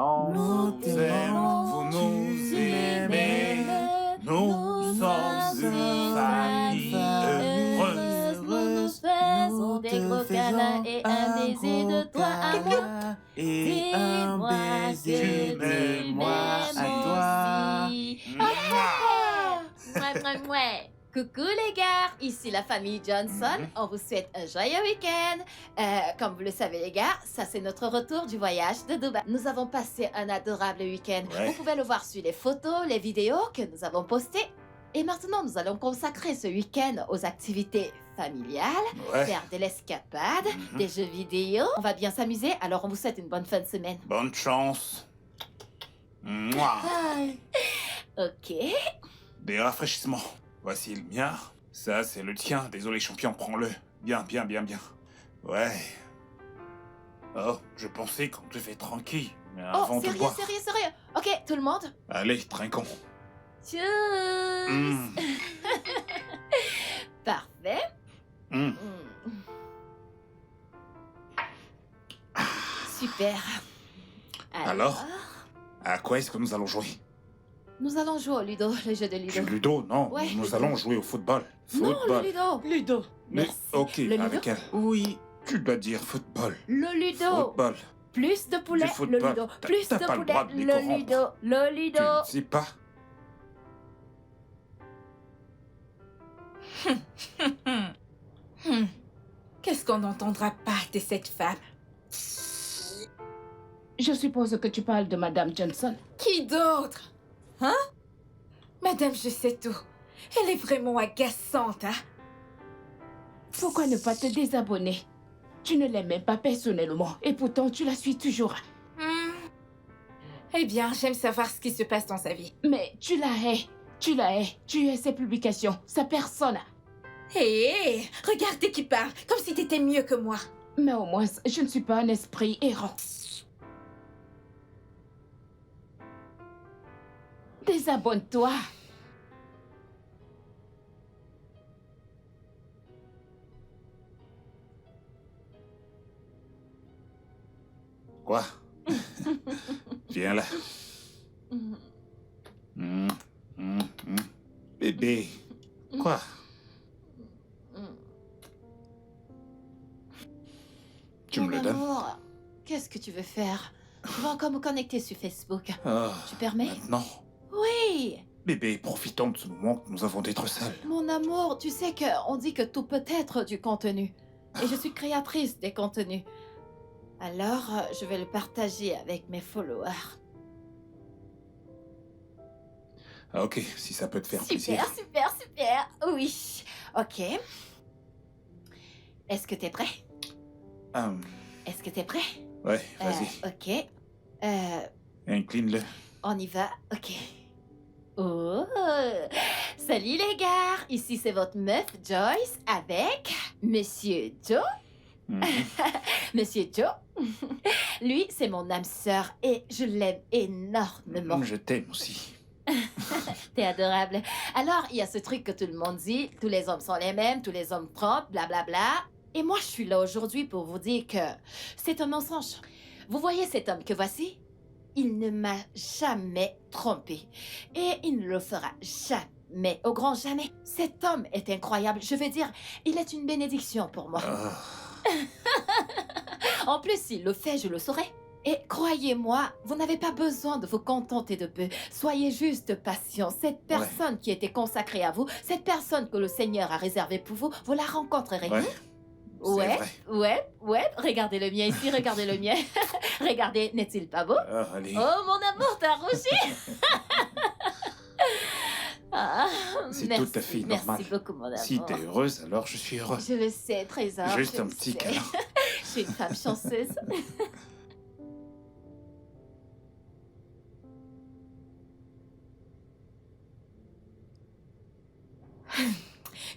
Nous t'aimons, vous nous aimez. Nous sommes une famille heureuse. Nous faisons des gros câlins et un baiser de toi à moi. Et un Dis-moi baiser que de tu moi à m'aimes toi. aussi. Mouah. Mouais, mouais, mouais. Coucou les gars, ici la famille Johnson. On vous souhaite un joyeux week-end. Comme vous le savez les gars, ça c'est notre retour du voyage de Dubaï. Nous avons passé un adorable week-end. Ouais. Vous pouvez le voir sur les photos, les vidéos que nous avons postées. Et maintenant, nous allons consacrer ce week-end aux activités familiales, Ouais. faire de l'escapade, des jeux vidéo. On va bien s'amuser, alors on vous souhaite une bonne fin de semaine. Bonne chance. Mouah. Ok. Des rafraîchissements. Voici le mien. Ça, c'est le tien. Désolé, champion, prends-le. Bien, bien, bien, bien. Ouais. Oh, je pensais qu'on devait tranquille. Mais avant Oh, de sérieux, boire. sérieux, sérieux. Ok, tout le monde. Allez, trinquons. Tchuss. Mm. Parfait. Mm. Mm. Super. Alors À quoi est-ce que nous allons jouer? Nous allons jouer au Ludo, le jeu de Du Ludo. Ludo? Non, Ouais, nous Ludo. allons jouer au football. Non, le Football. Ludo. Ludo. Mais- Merci. Ok, Le Ludo? avec elle. Oui, tu dois dire football. Le Ludo. Football. Plus de poulet, Du football. le Ludo. T'as- Plus t'as de pas le poulet, droit de les le corrompre. Ludo. Le Tu Ludo. ne sais pas? Qu'est-ce qu'on n'entendra pas de cette femme? Je suppose que tu parles de Madame Johnson. Qui d'autre? Hein? Madame, je sais tout. Elle est vraiment agaçante, hein? Pourquoi ne pas te désabonner? Tu ne l'aimes même pas personnellement et pourtant tu la suis toujours. Eh bien, j'aime savoir ce qui se passe dans sa vie. Mais tu la hais. Tu la hais. Tu hais ses publications, sa personne. Hé, regardez qui parle, comme si t'étais mieux que moi. Mais au moins, je ne suis pas un esprit errant. Désabonne-toi. Quoi? Viens là. Mm. Mm, mm, mm. Bébé. Quoi? Mm. Tu Mon me le donnes? amour, qu'est-ce que tu veux faire? Je vais encore me connecter sur Facebook. Ah, Tu permets? maintenant. Oui. Bébé, profitons de ce moment que nous avons d'être seuls. Mon amour, tu sais qu'on dit que tout peut être du contenu. Et je suis créatrice des contenus. Alors, je vais le partager avec mes followers. Ah, ok, si ça peut te faire plaisir. Super, super, super. Oui. Ok. Est-ce que t'es prêt? Est-ce que t'es prêt? Ouais, vas-y. Ok. Incline-le. On y va. Ok. Oh! Salut les gars! Ici c'est votre meuf Joyce avec Monsieur Joe. Mhm. Monsieur Joe. Lui, c'est mon âme sœur et je l'aime énormément. Je t'aime aussi. T'es adorable. Alors, il y a ce truc que tout le monde dit, tous les hommes sont les mêmes, tous les hommes trompent, blablabla. Et moi, je suis là aujourd'hui pour vous dire que c'est un mensonge. Vous voyez cet homme que voici? Il ne m'a jamais trompé. Et il ne le fera jamais, au grand jamais. Cet homme est incroyable. Je veux dire, il est une bénédiction pour moi. Ah, En plus, s'il le fait, je le saurai. Et croyez-moi, vous n'avez pas besoin de vous contenter de peu. Soyez juste patient. Cette personne qui était consacrée à vous, cette personne que le Seigneur a réservée pour vous, vous la rencontrerez. ouais. C'est Ouais, vrai. ouais. Regardez le mien ici, regardez le mien. Regardez, n'est-il pas beau? Ah, allez. Oh, mon amour, t'as rougi. Ah, C'est merci, tout à fait normal. Merci beaucoup, mon amour. Si t'es heureuse, alors je suis heureux. Je le sais, trésor. Juste je un le petit sais. câlin. Je suis une femme chanceuse.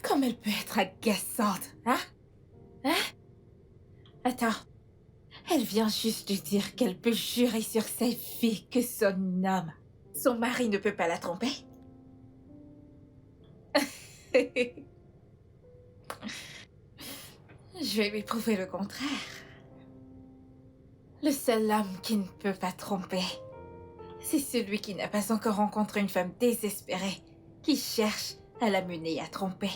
Comme elle peut être agaçante, hein? Hein? Attends. Elle vient juste de dire qu'elle peut jurer sur sa vie que son homme, son mari ne peut pas la tromper. Je vais lui prouver le contraire. Le seul homme qui ne peut pas tromper, c'est celui qui n'a pas encore rencontré une femme désespérée qui cherche à la mener à tromper.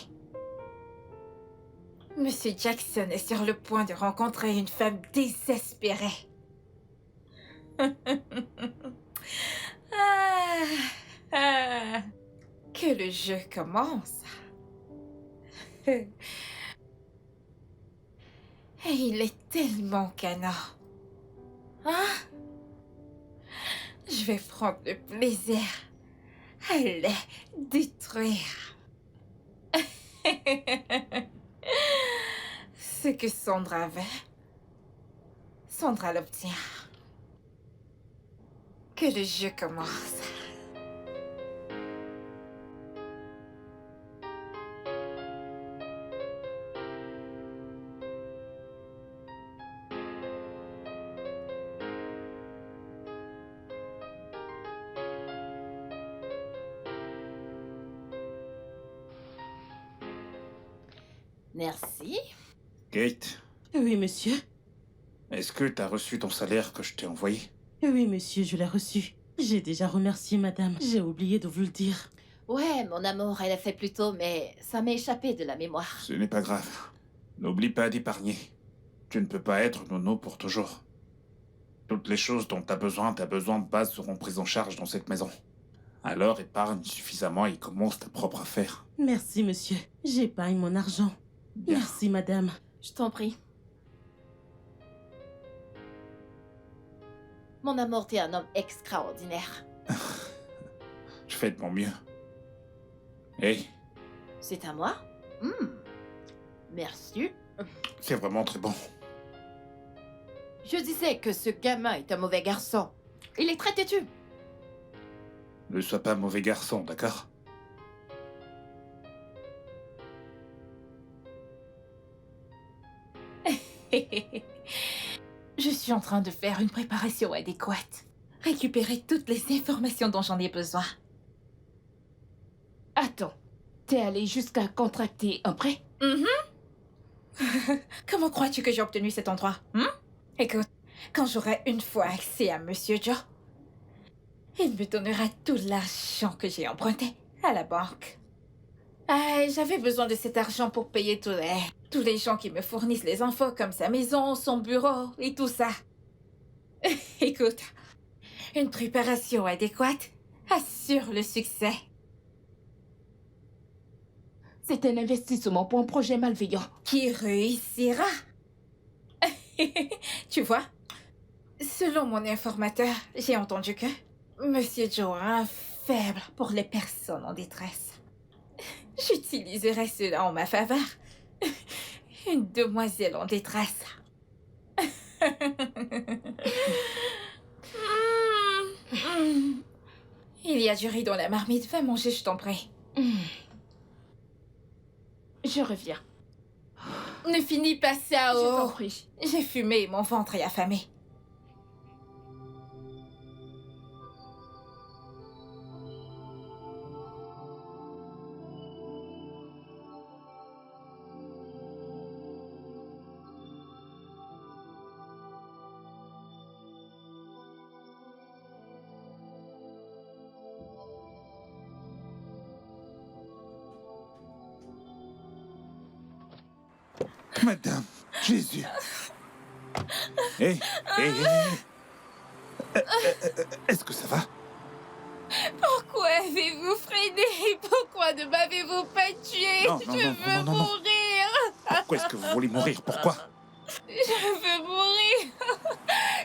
Monsieur Jackson est sur le point de rencontrer une femme désespérée. Que le jeu commence. Et il est tellement canin. Hein? Je vais prendre le plaisir à les détruire. Ce que Sandra veut, Sandra l'obtient. Que le jeu commence. Merci. Kate, Oui, monsieur. est-ce que t'as reçu ton salaire que je t'ai envoyé? Oui, monsieur, je l'ai reçu. J'ai déjà remercié madame. J'ai oublié de vous le dire. Ouais, mon amour, elle a fait plus tôt, mais ça m'est échappé de la mémoire. Ce n'est pas grave. N'oublie pas d'épargner. Tu ne peux pas être nono pour toujours. Toutes les choses dont t'as besoin de base seront prises en charge dans cette maison. Alors épargne suffisamment et commence ta propre affaire. Merci, monsieur. J'épargne mon argent. Bien. Merci, madame. Je t'en prie. Mon amour, t'es un homme extraordinaire. Je fais de mon mieux. Hé, C'est à moi? Merci. c'est vraiment très bon. Je disais que ce gamin est un mauvais garçon. Il est très têtu. Ne sois pas mauvais garçon, d'accord? Je suis en train de faire une préparation adéquate. Récupérer toutes les informations dont j'en ai besoin. Attends, t'es allé jusqu'à contracter un prêt? Comment crois-tu que j'ai obtenu cet endroit? Écoute, quand j'aurai une fois accès à Monsieur Joe, il me donnera tout l'argent que j'ai emprunté à la banque. J'avais besoin de cet argent pour payer tous les gens qui me fournissent les infos, comme sa maison, son bureau et tout ça. Écoute, une préparation adéquate assure le succès. C'est un investissement pour un projet malveillant. Qui réussira. Tu vois, selon mon informateur, j'ai entendu que Monsieur Joe a un faible pour les personnes en détresse. J'utiliserai cela en ma faveur. Une demoiselle en détresse. Il y a du riz dans la marmite. Va manger, je t'en prie. Je reviens. Ne finis pas ça, Je t'en oh. prie. J'ai fumé et mon ventre est affamé. Madame, Jésus. Hé, est-ce que ça va? Pourquoi avez-vous freiné? Pourquoi ne m'avez-vous pas tué? Non, Je veux mourir. Pourquoi est-ce que vous voulez mourir? Pourquoi? Je veux mourir.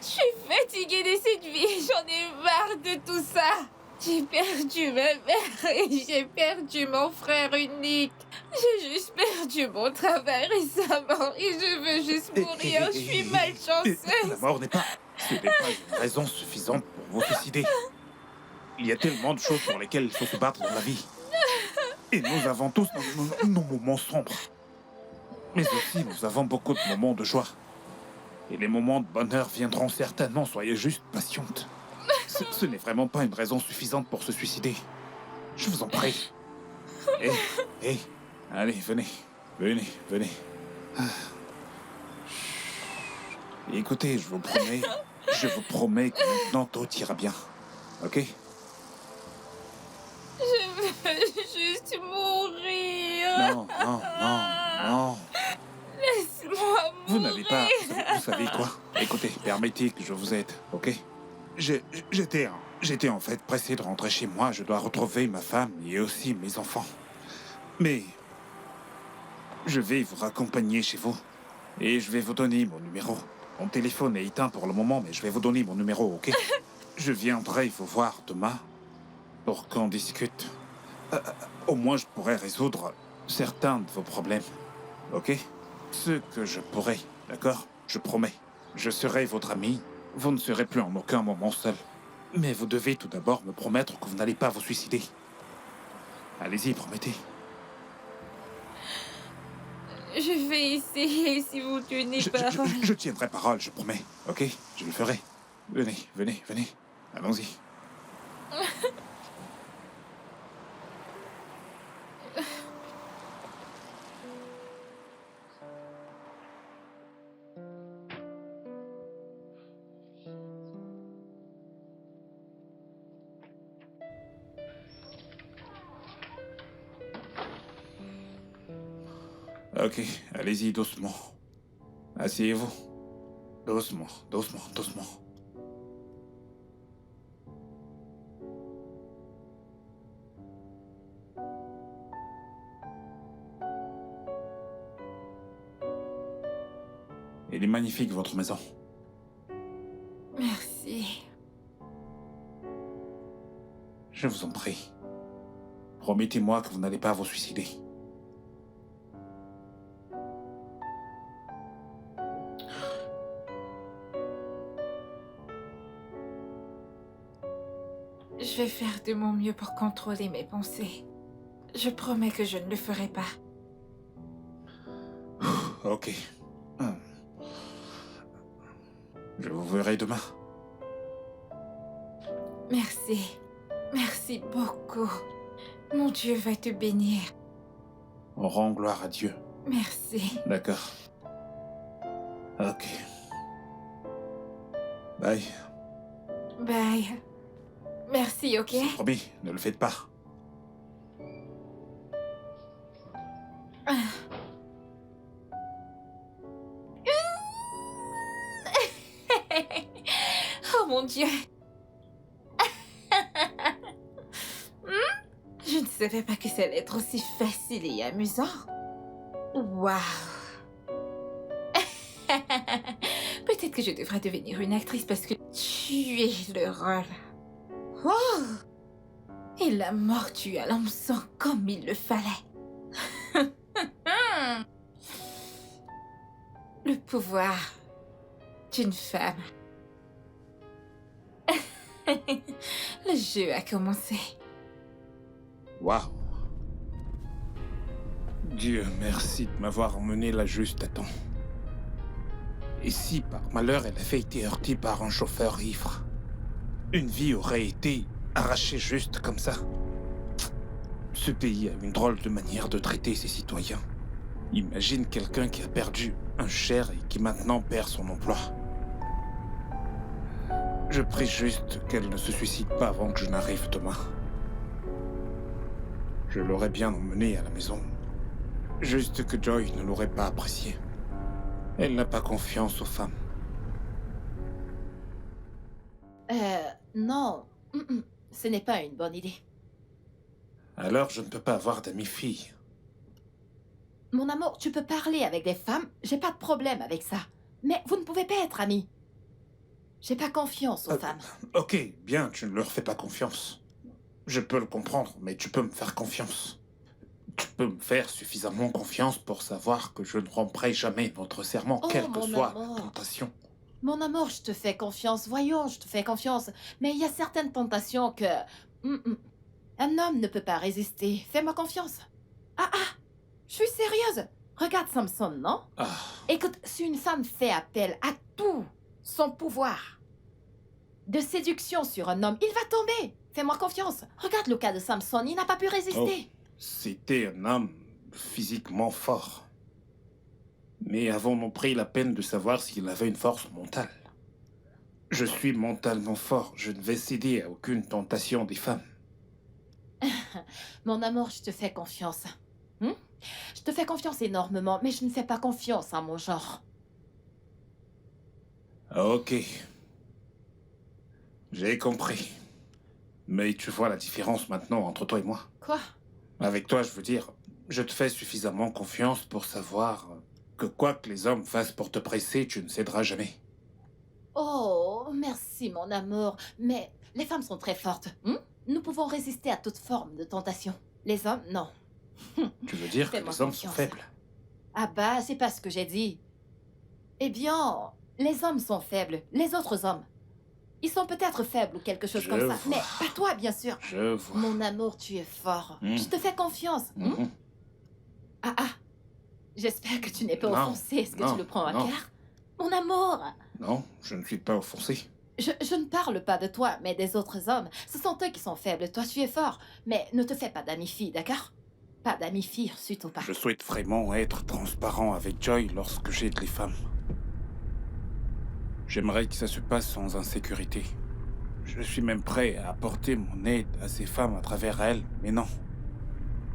Je suis fatiguée de cette vie. J'en ai marre de tout ça. J'ai perdu ma mère et j'ai perdu mon frère unique. J'ai juste perdu mon travail récemment et je veux juste mourir. Je suis La malchanceuse. mort ce n'est pas une raison suffisante pour vous suicider. Il y a tellement de choses pour lesquelles il faut se battre dans la vie. Et nous avons tous nos moments sombres. Mais aussi, nous avons beaucoup de moments de joie. Et les moments de bonheur viendront certainement, soyez juste patiente. Ce n'est vraiment pas une raison suffisante pour se suicider. Je vous en prie. Hé, allez, venez. Ah. Écoutez, je vous promets, Je vous promets que maintenant tout ira bien. Ok? Je veux juste mourir. Non, non, non, non. Laisse-moi Vous mourir. n'avez pas... Vous savez quoi? Écoutez, permettez que je vous aide, ok? J'étais en fait pressé de rentrer chez moi. Je dois retrouver ma femme et aussi mes enfants. Mais... je vais vous raccompagner chez vous. Et je vais vous donner mon numéro. Mon téléphone est éteint pour le moment, mais je vais vous donner mon numéro, ok? Je viendrai vous voir demain pour qu'on discute. Au moins, je pourrai résoudre certains de vos problèmes, ok? Ce que je pourrai, d'accord? Je promets. Je serai votre ami. Vous ne serez plus en aucun moment seul. Mais vous devez tout d'abord me promettre que vous n'allez pas vous suicider. Allez-y, promettez. Je vais essayer si vous tenez parole. Je tiendrai parole, je promets. Ok? Je le ferai. Venez, venez, venez. Allons-y. Ok, allez-y doucement. Asseyez-vous. Doucement, doucement, doucement. Elle est magnifique, votre maison. Merci. Je vous en prie. Promettez-moi que vous n'allez pas vous suicider. Je vais faire de mon mieux pour contrôler mes pensées. Je promets que je ne le ferai pas. Ok. Je vous verrai demain. Merci. Merci beaucoup. Mon Dieu va te bénir. On rend gloire à Dieu. Merci. D'accord. Ok. Bye. Bye. Merci, ok? C'est promis, ne le faites pas. Oh mon Dieu. Je ne savais pas que ça allait être aussi facile et amusant. Waouh. Peut-être que je devrais devenir une actrice parce que tu es le rôle. Oh. Et la mort tue à l'hameçon comme il le fallait. Le pouvoir d'une femme. Le jeu a commencé. Waouh. Dieu merci de m'avoir emmené là juste à temps. Et si par malheur elle avait été heurtée par un chauffeur ivre, une vie aurait été arrachée juste comme ça. Ce pays a une drôle de manière de traiter ses citoyens. Imagine quelqu'un qui a perdu un cher et qui maintenant perd son emploi. Je prie juste qu'elle ne se suicide pas avant que je n'arrive demain. Je l'aurais bien emmenée à la maison. Juste que Joy ne l'aurait pas apprécié. Elle n'a pas confiance aux femmes. Non. Ce n'est pas une bonne idée. Alors je ne peux pas avoir d'amis filles. Mon amour, tu peux parler avec des femmes, j'ai pas de problème avec ça. Mais vous ne pouvez pas être amis. J'ai pas confiance aux femmes. Ok, bien, tu ne leur fais pas confiance. Je peux le comprendre, mais tu peux me faire confiance. Tu peux me faire suffisamment confiance pour savoir que je ne romprai jamais votre serment, Oh, quelle que mon soit amour. la tentation. Mon amour, je te fais confiance. Voyons, je te fais confiance. Mais il y a certaines tentations que... Un homme ne peut pas résister. Fais-moi confiance. Ah, je suis sérieuse. Regarde Samson, non? Ah, Écoute, si une femme fait appel à tout son pouvoir de séduction sur un homme, il va tomber. Fais-moi confiance. Regarde le cas de Samson, il n'a pas pu résister. c'était un homme physiquement fort. Mais avons-nous pris la peine de savoir s'il avait une force mentale? Je suis mentalement fort. Je ne vais céder à aucune tentation des femmes. Mon amour, je te fais confiance. Hmm? Je te fais confiance énormément, mais je ne fais pas confiance à mon genre. Ok. J'ai compris. Mais tu vois la différence maintenant entre toi et moi. Quoi? Avec toi, je veux dire, je te fais suffisamment confiance pour savoir que quoi que les hommes fassent pour te presser, tu ne céderas jamais. Oh, merci, mon amour. Mais les femmes sont très fortes. Nous pouvons résister à toute forme de tentation. Les hommes, non. Tu veux dire que Fais-moi les hommes sont confiance. faibles? Ah bah, c'est pas ce que j'ai dit. Eh bien, les hommes sont faibles. Les autres hommes. Ils sont peut-être faibles ou quelque chose Je comme ça. vois. Mais pas toi, bien sûr. Je vois. Mon amour, tu es fort. Hmm. Je te fais confiance. Mhm. Ah ah. J'espère que tu n'es pas Non, offensé. Est-ce que non, tu le prends à non. cœur? Mon amour. Non, je ne suis pas offensé. Je ne parle pas de toi, mais des autres hommes. Ce sont eux qui sont faibles. Toi, tu es fort. Mais ne te fais pas d'amis-filles, d'accord? Pas d'amis-filles, surtout pas. Je souhaite vraiment être transparent avec Joy lorsque j'aide les femmes. J'aimerais que ça se passe sans insécurité. Je suis même prêt à apporter mon aide à ces femmes à travers elles, mais non.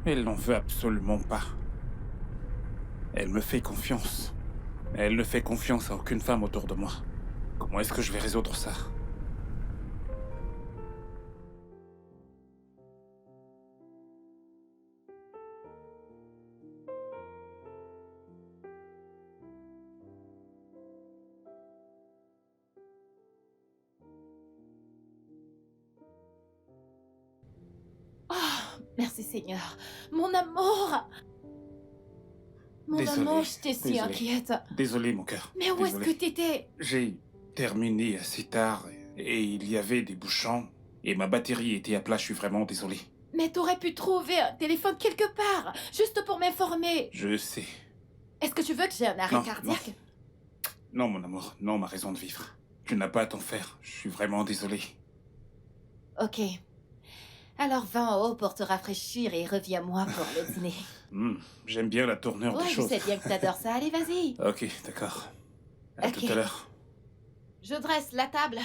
Elle n'en veut absolument pas. Elle me fait confiance. Mais elle ne fait confiance à aucune femme autour de moi. Comment est-ce que je vais résoudre ça? Oh, merci Seigneur. Mon amour. Mon Désolé, amour, j'étais si désolé. inquiète. Désolé, mon cœur. Mais où est-ce Désolé. que t'étais? J'ai terminé assez tard et il y avait des bouchons et ma batterie était à plat. Je suis vraiment désolé. Mais t'aurais pu trouver un téléphone quelque part, juste pour m'informer. Je sais. Est-ce que tu veux que j'ai un arrêt Non, cardiaque? Non, mon amour. Non, ma raison de vivre. Tu n'as pas à t'en faire. Je suis vraiment désolé. Ok. Alors va en haut pour te rafraîchir et reviens-moi pour le dîner. J'aime bien la tournure Ouais, des je choses. sais bien que t'adores ça. Allez, vas-y. Ok, d'accord. À Ok. tout à l'heure. Je dresse la table.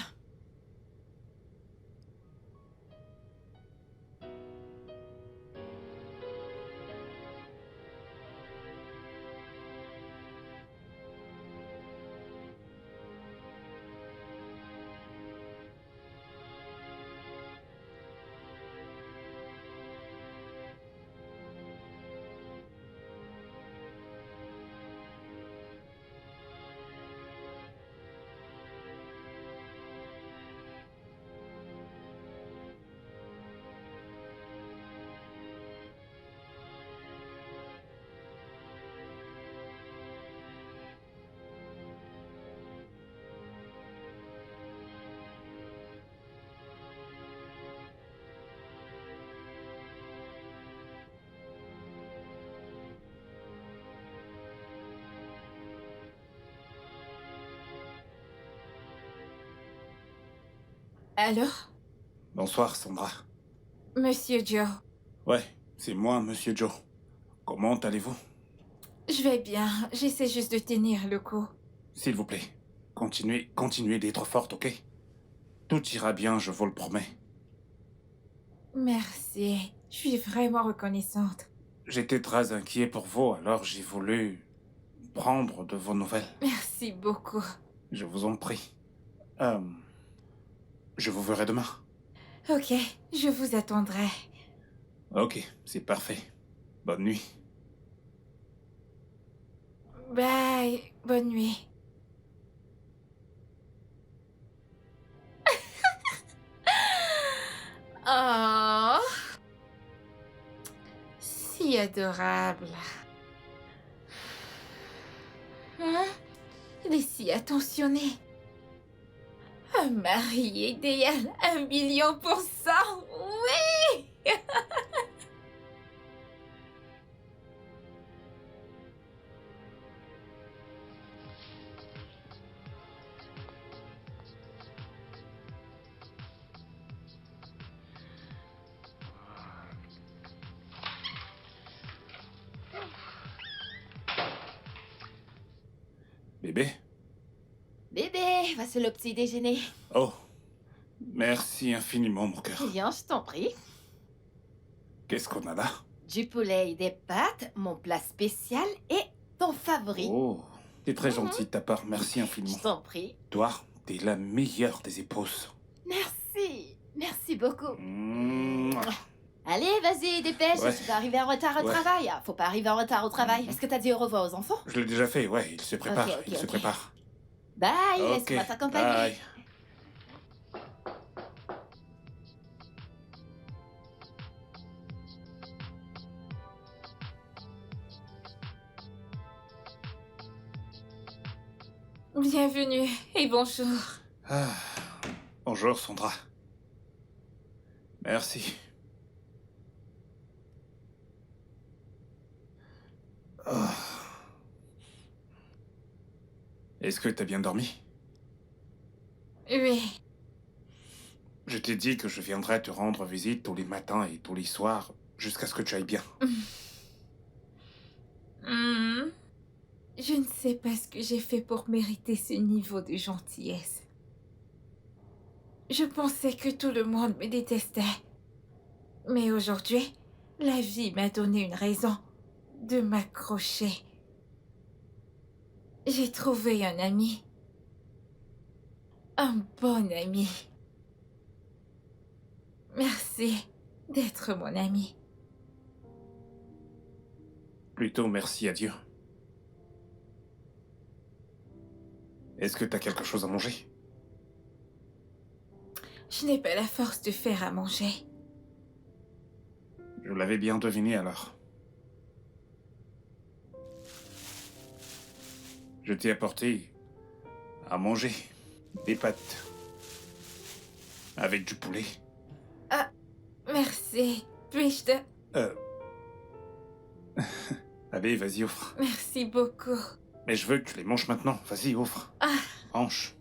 Allô? Bonsoir, Sandra. Monsieur Joe, Ouais, c'est moi, Monsieur Joe. Comment allez-vous? je vais bien. J'essaie juste de tenir le coup. S'il vous plaît, continuez d'être forte, ok? Tout ira bien, je vous le promets. Merci. Je suis vraiment reconnaissante. J'étais très inquiet pour vous, alors j'ai voulu prendre de vos nouvelles. Merci beaucoup. Je vous en prie. Je vous verrai demain. Ok, je vous attendrai. Ok, c'est parfait. Bonne nuit. Bye. Bonne nuit. Oh. Si adorable. Hein? Il est si attentionné. Un mari idéal, 1 000 000%. Oui! Bébé? Bébé, voici le petit déjeuner. Oh, merci infiniment, mon cœur. Bien, je t'en prie. Qu'est-ce qu'on a là? Du poulet et des pâtes, mon plat spécial et ton favori. Oh, t'es très gentil de ta part, merci Je infiniment. t'en prie. Toi, t'es la meilleure des épouses. Merci. Merci beaucoup. Mouah. Allez, vas-y, dépêche. Ouais. Tu vas arriver en retard au Ouais. travail. Faut pas arriver en retard au travail. Est-ce que t'as dit au revoir aux enfants? Je l'ai déjà fait, ouais, il se prépare, Ok, ok, il se ok. prépare. Bye, Ok, laisse-moi t'accompagner. bye. Bienvenue et bonjour. Ah, bonjour, Sandra. Merci. Ah. Est-ce que t'as bien dormi? Oui. Je t'ai dit que je viendrais te rendre visite tous les matins et tous les soirs, jusqu'à ce que tu ailles bien. Hmm. Je ne sais pas ce que j'ai fait pour mériter ce niveau de gentillesse. Je pensais que tout le monde me détestait. Mais aujourd'hui, la vie m'a donné une raison de m'accrocher. J'ai trouvé un ami. Un bon ami. Merci d'être mon ami. Plutôt merci à Dieu. Est-ce que t'as quelque chose à manger? Je n'ai pas la force de faire à manger. Je l'avais bien deviné alors. Je t'ai apporté à manger des pâtes avec du poulet. Merci. Puis-je te... Allez, vas-y, offre. Merci beaucoup. Mais je veux que tu les manges maintenant. Vas-y, offre. Ah. Mange.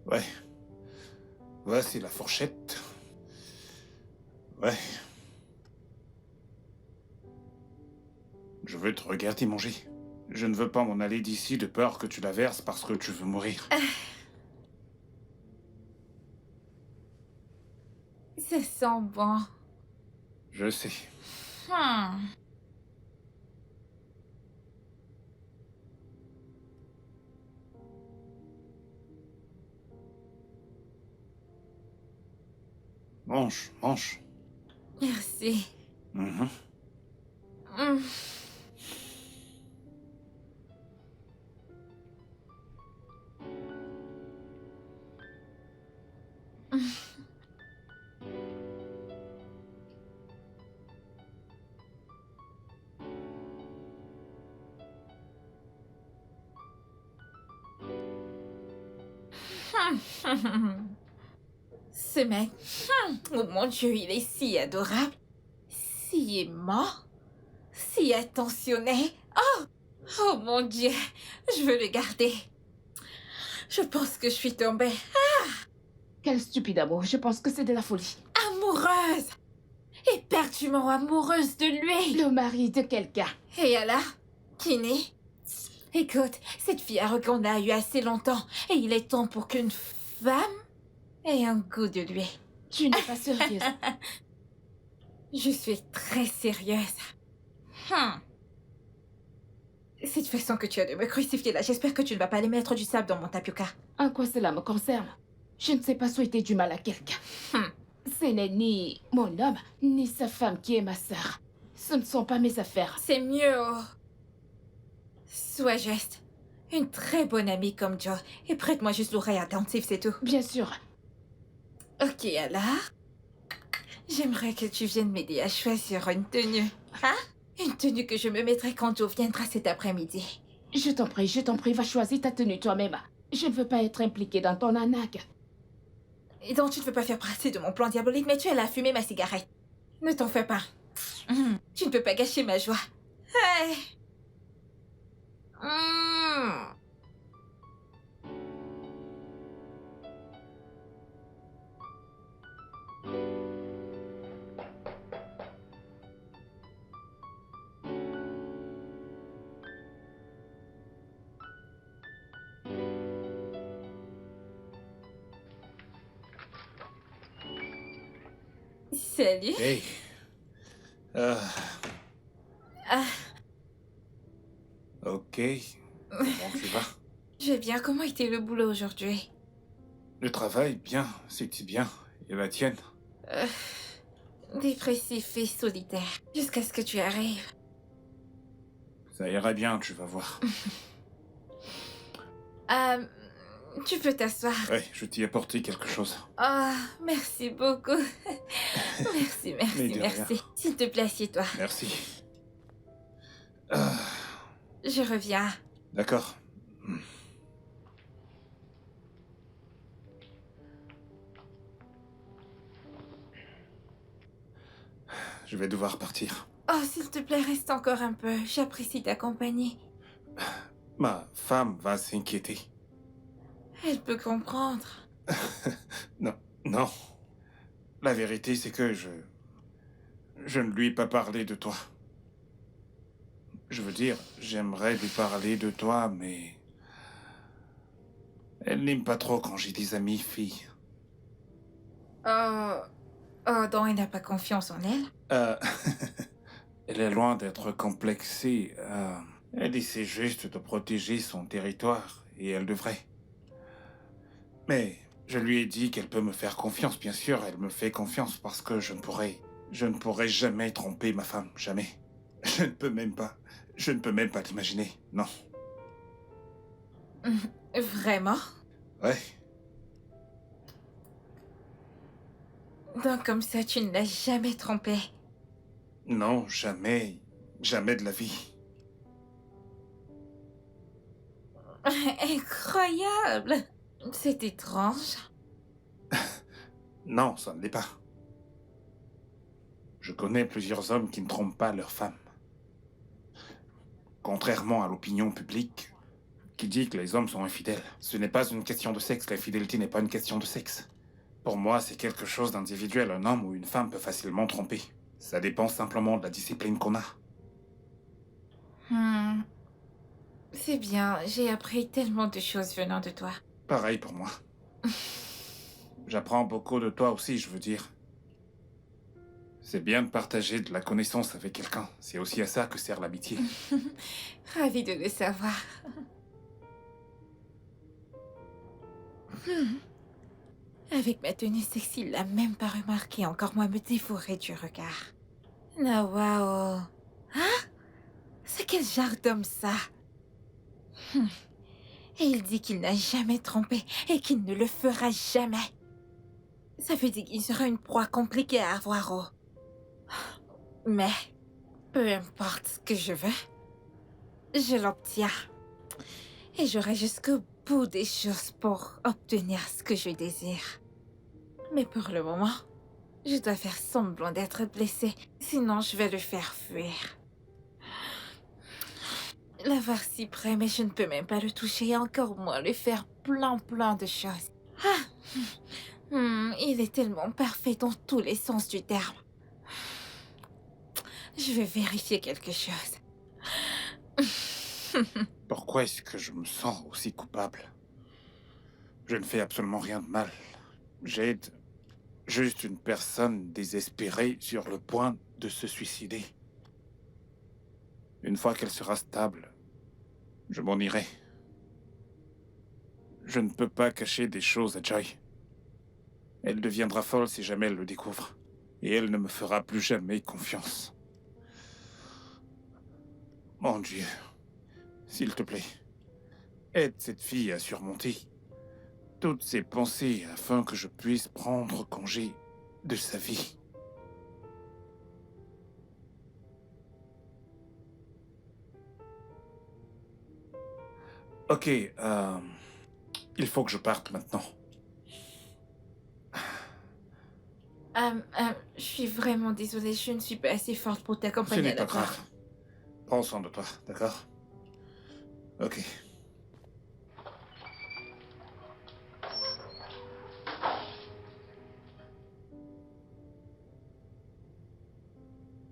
Ouais. Voici la fourchette. Ouais. Je veux te regarder manger. Je ne veux pas m'en aller d'ici de peur que tu la verses parce que tu veux mourir. Ça sent bon. Je sais. Hmm. Mange, mange. Merci. Mhm. Hmm. Ce mec, oh mon Dieu, il est si adorable, si aimant, si attentionné. Oh mon Dieu, je veux le garder. Je pense que je suis tombée Quel stupide amour. Je pense que c'est de la folie. amoureuse, éperdument amoureuse de lui. Le mari de quelqu'un. Et alors, Kinney? Écoute, cette fille arrogante a eu assez longtemps et il est temps pour qu'une femme ait un goût de lui. Tu n'es pas sérieuse. Je suis très sérieuse. Cette façon que tu as de me crucifier là, j'espère que tu ne vas pas aller mettre du sable dans mon tapioca. En quoi cela me concerne? Je ne sais pas souhaiter du mal à quelqu'un. Ce n'est ni mon homme, ni sa femme qui est ma sœur. Ce ne sont pas mes affaires. C'est mieux. Sois juste. Une très bonne amie comme Joe. Et prête-moi juste l'oreille attentive, c'est tout. Bien sûr. Ok, alors. J'aimerais que tu viennes m'aider à choisir une tenue. Hein? Une tenue que je me mettrai quand Joe viendra cet après-midi. Je t'en prie, va choisir ta tenue toi-même. Je ne veux pas être impliquée dans ton arnaque. Et donc tu ne veux pas faire partie de mon plan diabolique, mais tu es là à fumer ma cigarette. Ne t'en fais pas. Tu ne peux pas gâcher ma joie. Hey. Salut. Hey. Ah, Ah, ok. Comment tu vas? je vais bien. Comment était le boulot aujourd'hui? Le travail, bien. C'était bien. Et la tienne? Euh, Dépressif et solitaire. Jusqu'à ce que tu arrives. Ça ira bien, tu vas voir. Euh, Tu peux t'asseoir. Ouais, je t'y ai apporté quelque chose. Ah, merci beaucoup. Merci, Mais merci, de merci. rien. S'il te plaît, assieds-toi. Merci. Ah, Je reviens. d'accord. Je vais devoir partir. Oh, s'il te plaît, reste encore un peu. J'apprécie ta compagnie. Ma femme va s'inquiéter. Elle peut comprendre. Non, non. La vérité, c'est que je ne lui ai pas parlé de toi. Je veux dire, j'aimerais lui parler de toi, mais... Elle n'aime pas trop quand j'ai des amis filles. Oh, oh, donc elle n'a pas confiance en elle? Euh... Elle est loin d'être complexée. Elle essaie juste de protéger son territoire, et elle devrait. Mais je lui ai dit qu'elle peut me faire confiance, bien sûr, elle me fait confiance parce que je ne pourrai jamais tromper ma femme, jamais. Je ne peux même pas l'imaginer, non. Vraiment? Ouais, Donc comme ça, tu ne l'as jamais trompé. non, jamais, jamais de la vie. Incroyable! C'est étrange. Non, ça ne l'est pas. Je connais plusieurs hommes qui ne trompent pas leur femme. Contrairement à l'opinion publique, qui dit que les hommes sont infidèles. Ce n'est pas une question de sexe, l'infidélité n'est pas une question de sexe. Pour moi, c'est quelque chose d'individuel. Un homme ou une femme peut facilement tromper. Ça dépend simplement de la discipline qu'on a. C'est bien, j'ai appris tellement de choses venant de toi. Pareil pour moi. J'apprends beaucoup de toi aussi, je veux dire. C'est bien de partager de la connaissance avec quelqu'un. C'est aussi à ça que sert l'amitié. Ravie de le savoir. Avec ma tenue sexy, il l'a même pas remarqué, encore moins me dévorer du regard. Ah, waouh. Hein? C'est quel genre d'homme ça? Et il dit qu'il n'a jamais trompé et qu'il ne le fera jamais. Ça veut dire qu'il sera une proie compliquée à avoir au... Mais, peu importe ce que je veux, je l'obtiens. Et j'aurai jusqu'au bout des choses pour obtenir ce que je désire. Mais pour le moment, je dois faire semblant d'être blessée, sinon je vais le faire fuir. L'avoir si près, mais je ne peux même pas le toucher et encore moins lui faire plein de choses. Il est tellement parfait dans tous les sens du terme. Je vais vérifier quelque chose. Pourquoi est-ce que je me sens aussi coupable? Je ne fais absolument rien de mal. J'aide juste une personne désespérée sur le point de se suicider. Une fois qu'elle sera stable, je m'en irai. Je ne peux pas cacher des choses à Joy. Elle deviendra folle si jamais elle le découvre. Et elle ne me fera plus jamais confiance. Mon Dieu, s'il te plaît, aide cette fille à surmonter toutes ses pensées afin que je puisse prendre congé de sa vie. Ok, il faut que je parte maintenant. Je suis vraiment désolée, je ne suis pas assez forte pour Ce t'accompagner n'est à la pas part. grave. Prends soin de toi, d'accord? Ok.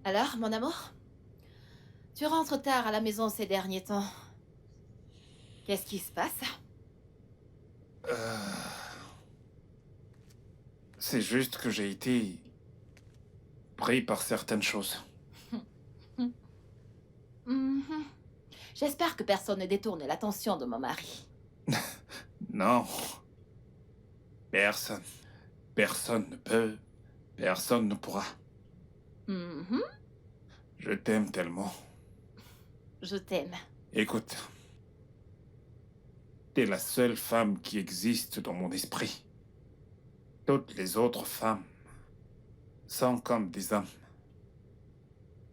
Alors, mon amour? Tu rentres tard à la maison ces derniers temps. Qu'est-ce qui se passe? C'est juste que j'ai été surpris par certaines choses. Mhm. J'espère que personne ne détourne l'attention de mon mari. Non. Personne. Personne ne peut. Personne ne pourra. Mhm. Je t'aime tellement. Je t'aime. Écoute. T'es la seule femme qui existe dans mon esprit. Toutes les autres femmes sont comme des hommes.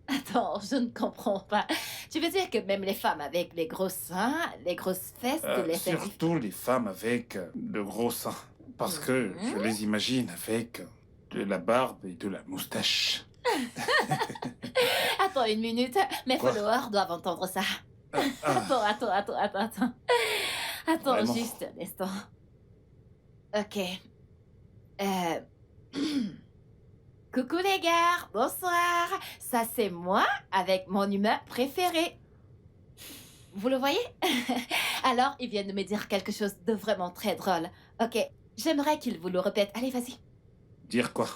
Attends, je ne comprends pas. Tu veux dire que même les femmes avec les gros seins, les grosses fesses, les fesses... Surtout les femmes avec de gros seins. Parce que je les imagine avec de la barbe et de la moustache. Attends une minute, mes Quoi? followers doivent entendre ça. Attends. Attends, Vraiment? juste un instant. Ok. Coucou les gars, bonsoir. Ça c'est moi avec mon humain préféré. Vous le voyez? Alors, ils viennent de me dire quelque chose de vraiment très drôle. Ok, j'aimerais qu'ils vous le répètent. Allez, vas-y. Dire quoi?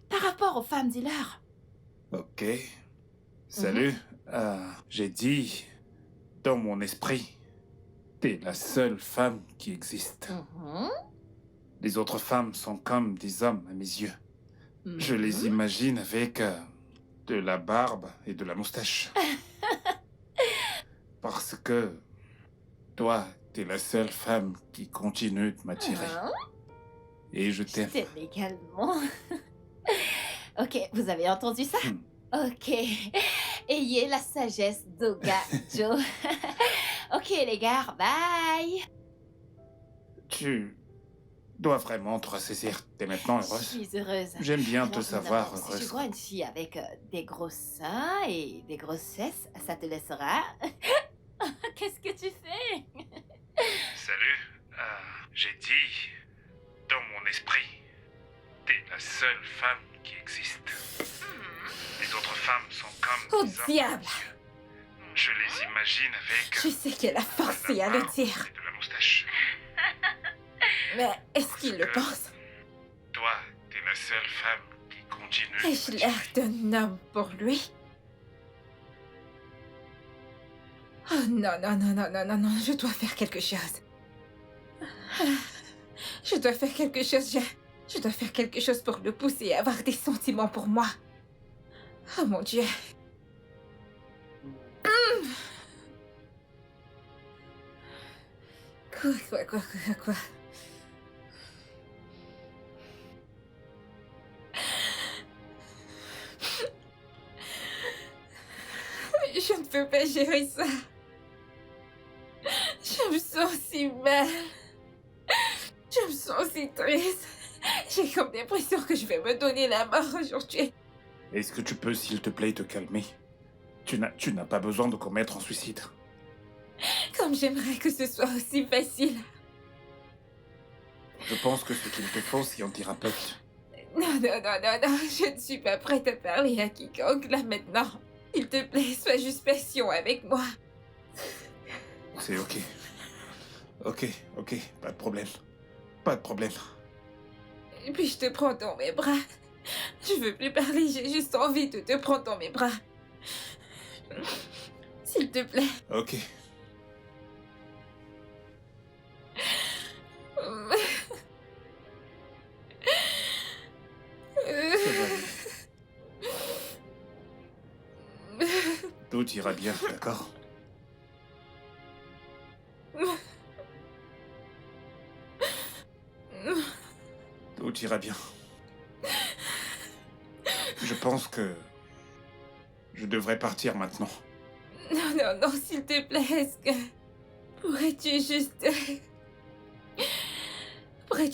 Par rapport aux femmes dealers. Ok. Salut. J'ai dit, dans mon esprit, t'es la seule femme qui existe. Mhm. Les autres femmes sont comme des hommes à mes yeux. Je les imagine avec de la barbe et de la moustache. Parce que toi, t'es la seule femme qui continue de m'attirer. Et je Je t'aime. t'aime également. Ok, vous avez entendu ça? Ok. Ayez la sagesse d'Oga Joe. Ok, les gars, bye. Tu dois vraiment te ressaisir. T'es maintenant Je heureuse. suis heureuse. J'aime bien te Alors, savoir évidemment, Si heureuse. je vois une fille avec des gros seins et des grosses fesses, ça te laissera. Qu'est-ce que tu fais? Salut. J'ai dit, dans mon esprit, t'es la seule femme qui existe. Les autres femmes sont comme Oh des hommes. diable! Je les imagine avec Je sais qu'elle a forcé à le dire, et de la moustache. mais est-ce qu'il le pense? Toi, t'es la seule femme qui continue. de Ai-je l'air m'attirer. d'un homme pour lui? Oh non, je dois faire quelque chose. Je dois faire quelque chose, je dois faire quelque chose pour le pousser à avoir des sentiments pour moi. Oh mon Dieu. Quoi? Je ne peux pas gérer ça. Je me sens si mal. Je me sens si triste. J'ai comme l'impression que je vais me donner la mort aujourd'hui. Est-ce que tu peux, s'il te plaît, te calmer? Tu n'as pas besoin de commettre un suicide. Comme j'aimerais que ce soit aussi facile. Je pense que ce qu'il te faut, c'est un thérapeute. Non, je ne suis pas prête à parler à quiconque là maintenant. S'il te plaît, sois juste patient avec moi. C'est ok. Ok, pas de problème. Pas de problème. Et puis je te prends dans mes bras. Je veux plus parler, j'ai juste envie de te prendre dans mes bras. S'il te plaît. Ok. Ça va aller. Tout ira bien, d'accord? Tout ira bien. Je pense que je devrais partir maintenant. Non, s'il te plaît, est-ce que... Pourrais-tu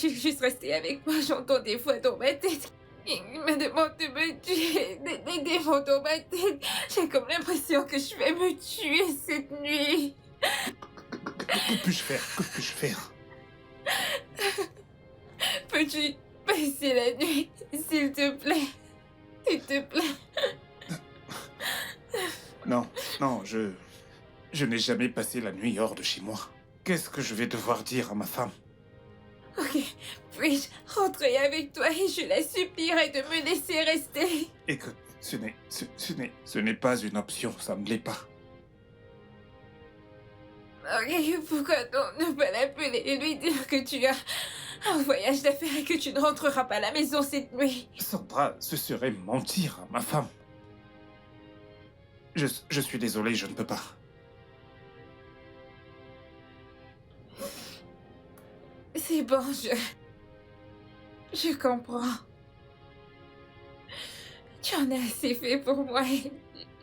juste rester avec moi? J'entends des voix dans ma tête. Ils me demandent de me tuer. Des démons dans ma tête. J'ai comme l'impression que je vais me tuer cette nuit. Que puis-je faire? Que puis-je faire? Peux-tu passer la nuit, s'il te plaît? S'il te plaît. Non, je n'ai jamais passé la nuit hors de chez moi. Qu'est-ce que je vais devoir dire à ma femme? Ok, puis-je rentrer avec toi et je la supplierai de me laisser rester? Écoute, ce n'est pas une option, ça ne l'est pas. Ok, pourquoi donc ne pas l'appeler et lui dire que tu as un voyage d'affaires et que tu ne rentreras pas à la maison cette nuit? Sandra, ce serait mentir à ma femme. Je suis désolé, je ne peux pas. C'est bon, je comprends. Tu en as assez fait pour moi et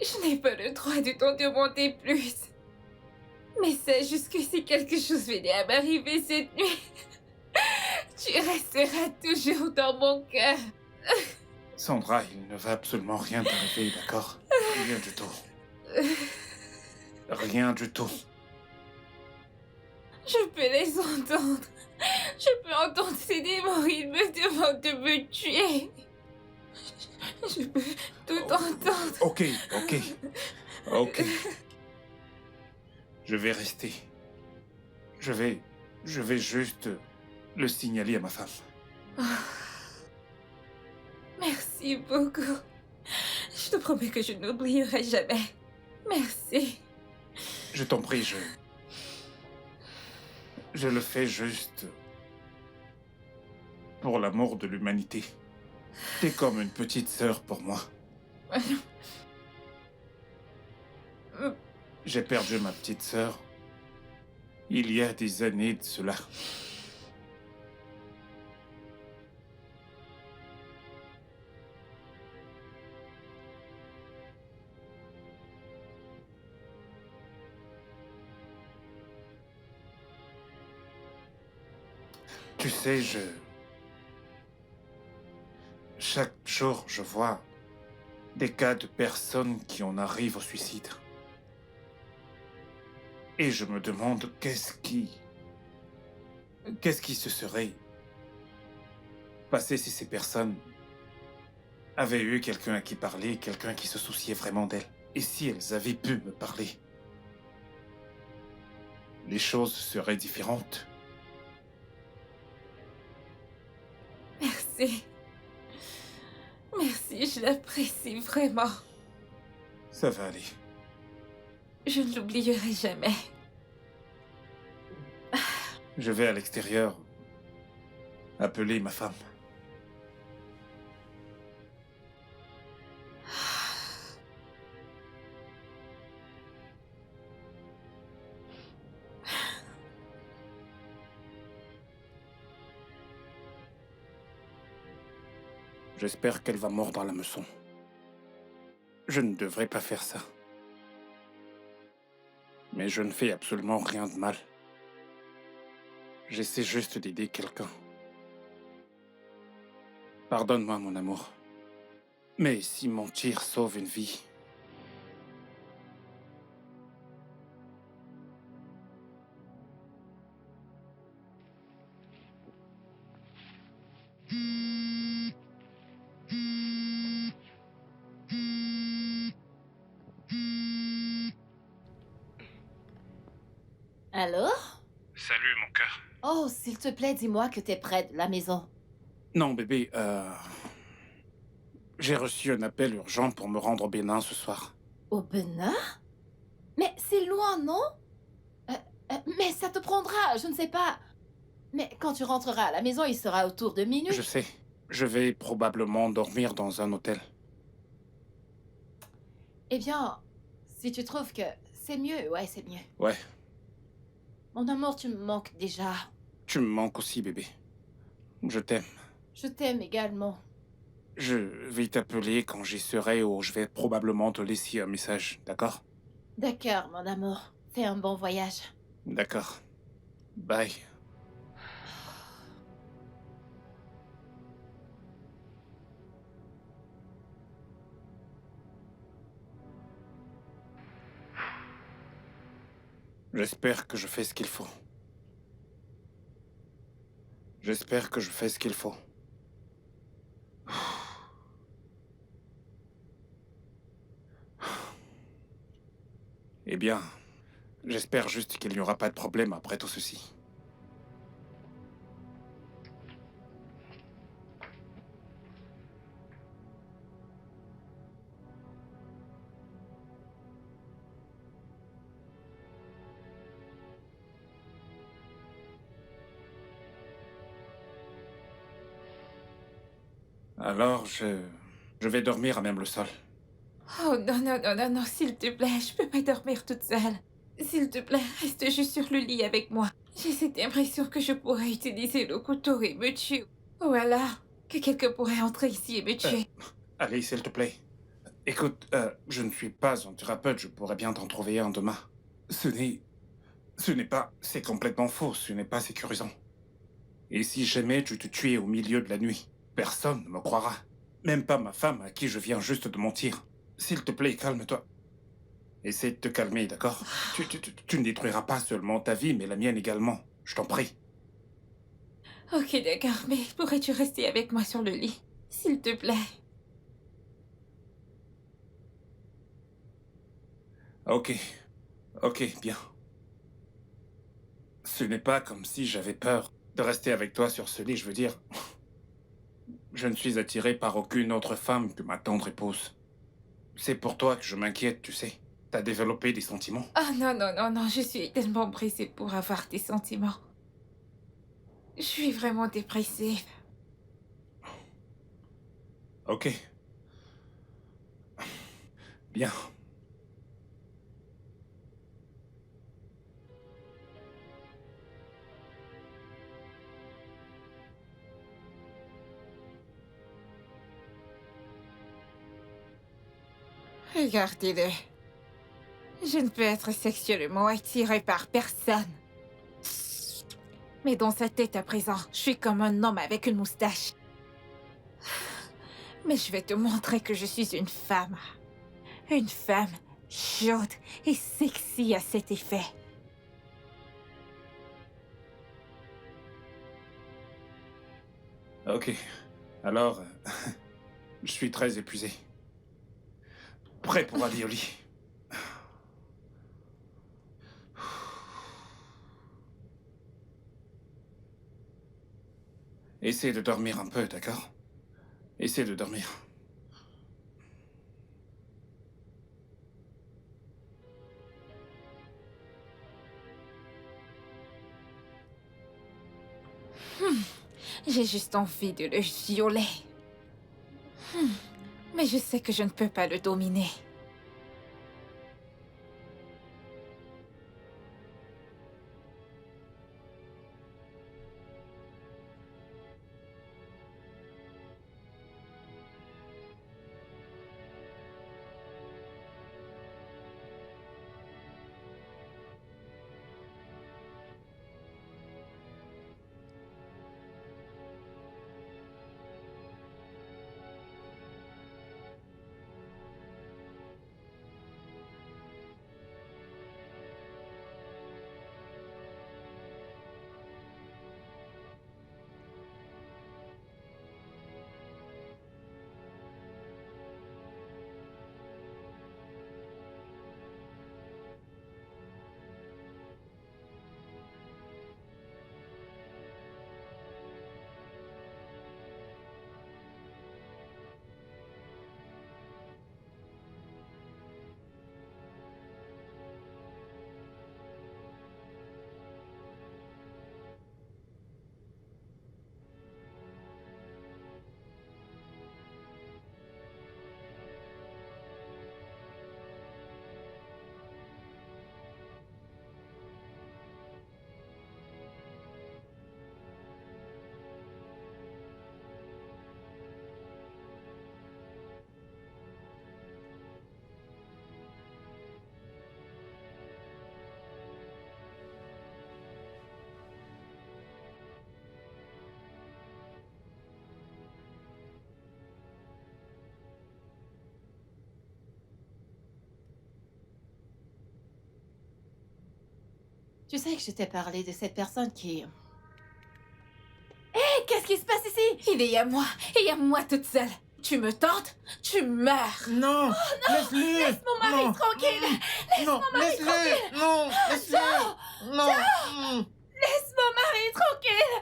je n'ai pas le droit de t'en demander plus. Mais sache juste que si quelque chose venait à m'arriver cette nuit, tu resteras toujours dans mon cœur. Sandra, il ne va absolument rien t'arriver, d'accord? Rien du tout. Rien du tout. Je peux les entendre. Je peux entendre ces démons. Ils me demandent de me tuer. Je peux tout entendre. Ok. Je vais rester. Je vais juste le signaler à ma femme. Merci beaucoup. Je te promets que je n'oublierai jamais. Merci. Je t'en prie, je le fais juste pour l'amour de l'humanité. T'es comme une petite sœur pour moi. J'ai perdu ma petite sœur il y a des années de cela. Tu sais, chaque jour, je vois des cas de personnes qui en arrivent au suicide. Et je me demande qu'est-ce qui se serait passé si ces personnes avaient eu quelqu'un à qui parler, quelqu'un qui se souciait vraiment d'elles. Et si elles avaient pu me parler, les choses seraient différentes. Merci. Merci, je l'apprécie vraiment. Ça va aller. Je ne l'oublierai jamais. Je vais à l'extérieur appeler ma femme. J'espère qu'elle va mordre à l'hameçon. Je ne devrais pas faire ça. Mais je ne fais absolument rien de mal. J'essaie juste d'aider quelqu'un. Pardonne-moi, mon amour. Mais si mentir sauve une vie... Allô? Salut, mon cœur. Oh, s'il te plaît, dis-moi que t'es près de la maison. Non, bébé, j'ai reçu un appel urgent pour me rendre au Bénin ce soir. Au Benin? Mais c'est loin, non? Mais ça te prendra, je ne sais pas. Mais quand tu rentreras à la maison, il sera autour de minuit. Je sais. Je vais probablement dormir dans un hôtel. Eh bien, si tu trouves que c'est mieux, ouais, c'est mieux. Ouais, Mon amour, tu me manques déjà. tu me manques aussi, bébé. Je t'aime. Je t'aime également. Je vais t'appeler quand j'y serai ou je vais probablement te laisser un message, d'accord? D'accord, mon amour. Fais un bon voyage. D'accord. Bye. J'espère que je fais ce qu'il faut. J'espère que je fais ce qu'il faut. Eh bien, j'espère juste qu'il n'y aura pas de problème après tout ceci. Alors, je vais dormir à même le sol. Oh non, non, non, non, non, s'il te plaît, je peux pas dormir toute seule. S'il te plaît, reste juste sur le lit avec moi. J'ai cette impression que je pourrais utiliser le couteau et me tuer. Ou alors, que quelqu'un pourrait entrer ici et me tuer. Allez, s'il te plaît. Écoute, je ne suis pas un thérapeute, je pourrais bien t'en trouver un demain. Ce n'est... Ce n'est pas... C'est complètement faux, ce n'est pas sécurisant. Et si jamais tu te tuais au milieu de la nuit, personne ne me croira. Même pas ma femme à qui je viens juste de mentir. S'il te plaît, calme-toi. Essaie de te calmer, d'accord? Tu ne détruiras pas seulement ta vie, mais la mienne également. Je t'en prie. Ok, d'accord, mais pourrais-tu rester avec moi sur le lit? S'il te plaît. Ok. Ok, bien. Ce n'est pas comme si j'avais peur de rester avec toi sur ce lit, je veux dire. Je ne suis attiré par aucune autre femme que ma tendre épouse. C'est pour toi que je m'inquiète, tu sais. T'as développé des sentiments. Ah non, non, non, non, je suis tellement pressée pour avoir des sentiments. Je suis vraiment dépressive. Ok. Bien. Regardez-le. Je ne peux être sexuellement attirée par personne. Mais dans sa tête à présent, je suis comme un homme avec une moustache. Mais je vais te montrer que je suis une femme. Une femme chaude et sexy à cet effet. Ok. Alors, je suis très épuisé. Prêt pour aller au lit. Essaie de dormir un peu, d'accord? Essaie de dormir. J'ai juste envie de le violer. Mais je sais que je ne peux pas le dominer. Tu sais que je t'ai parlé de cette personne qui... Hé, qu'est-ce qui se passe ici? Il est à moi, et à moi toute seule. Tu me tentes, tu meurs. Non, laisse-le. Laisse mon mari Non. tranquille. Non, laisse-le. Non, laisse-le. Non. Laisse mon mari tranquille.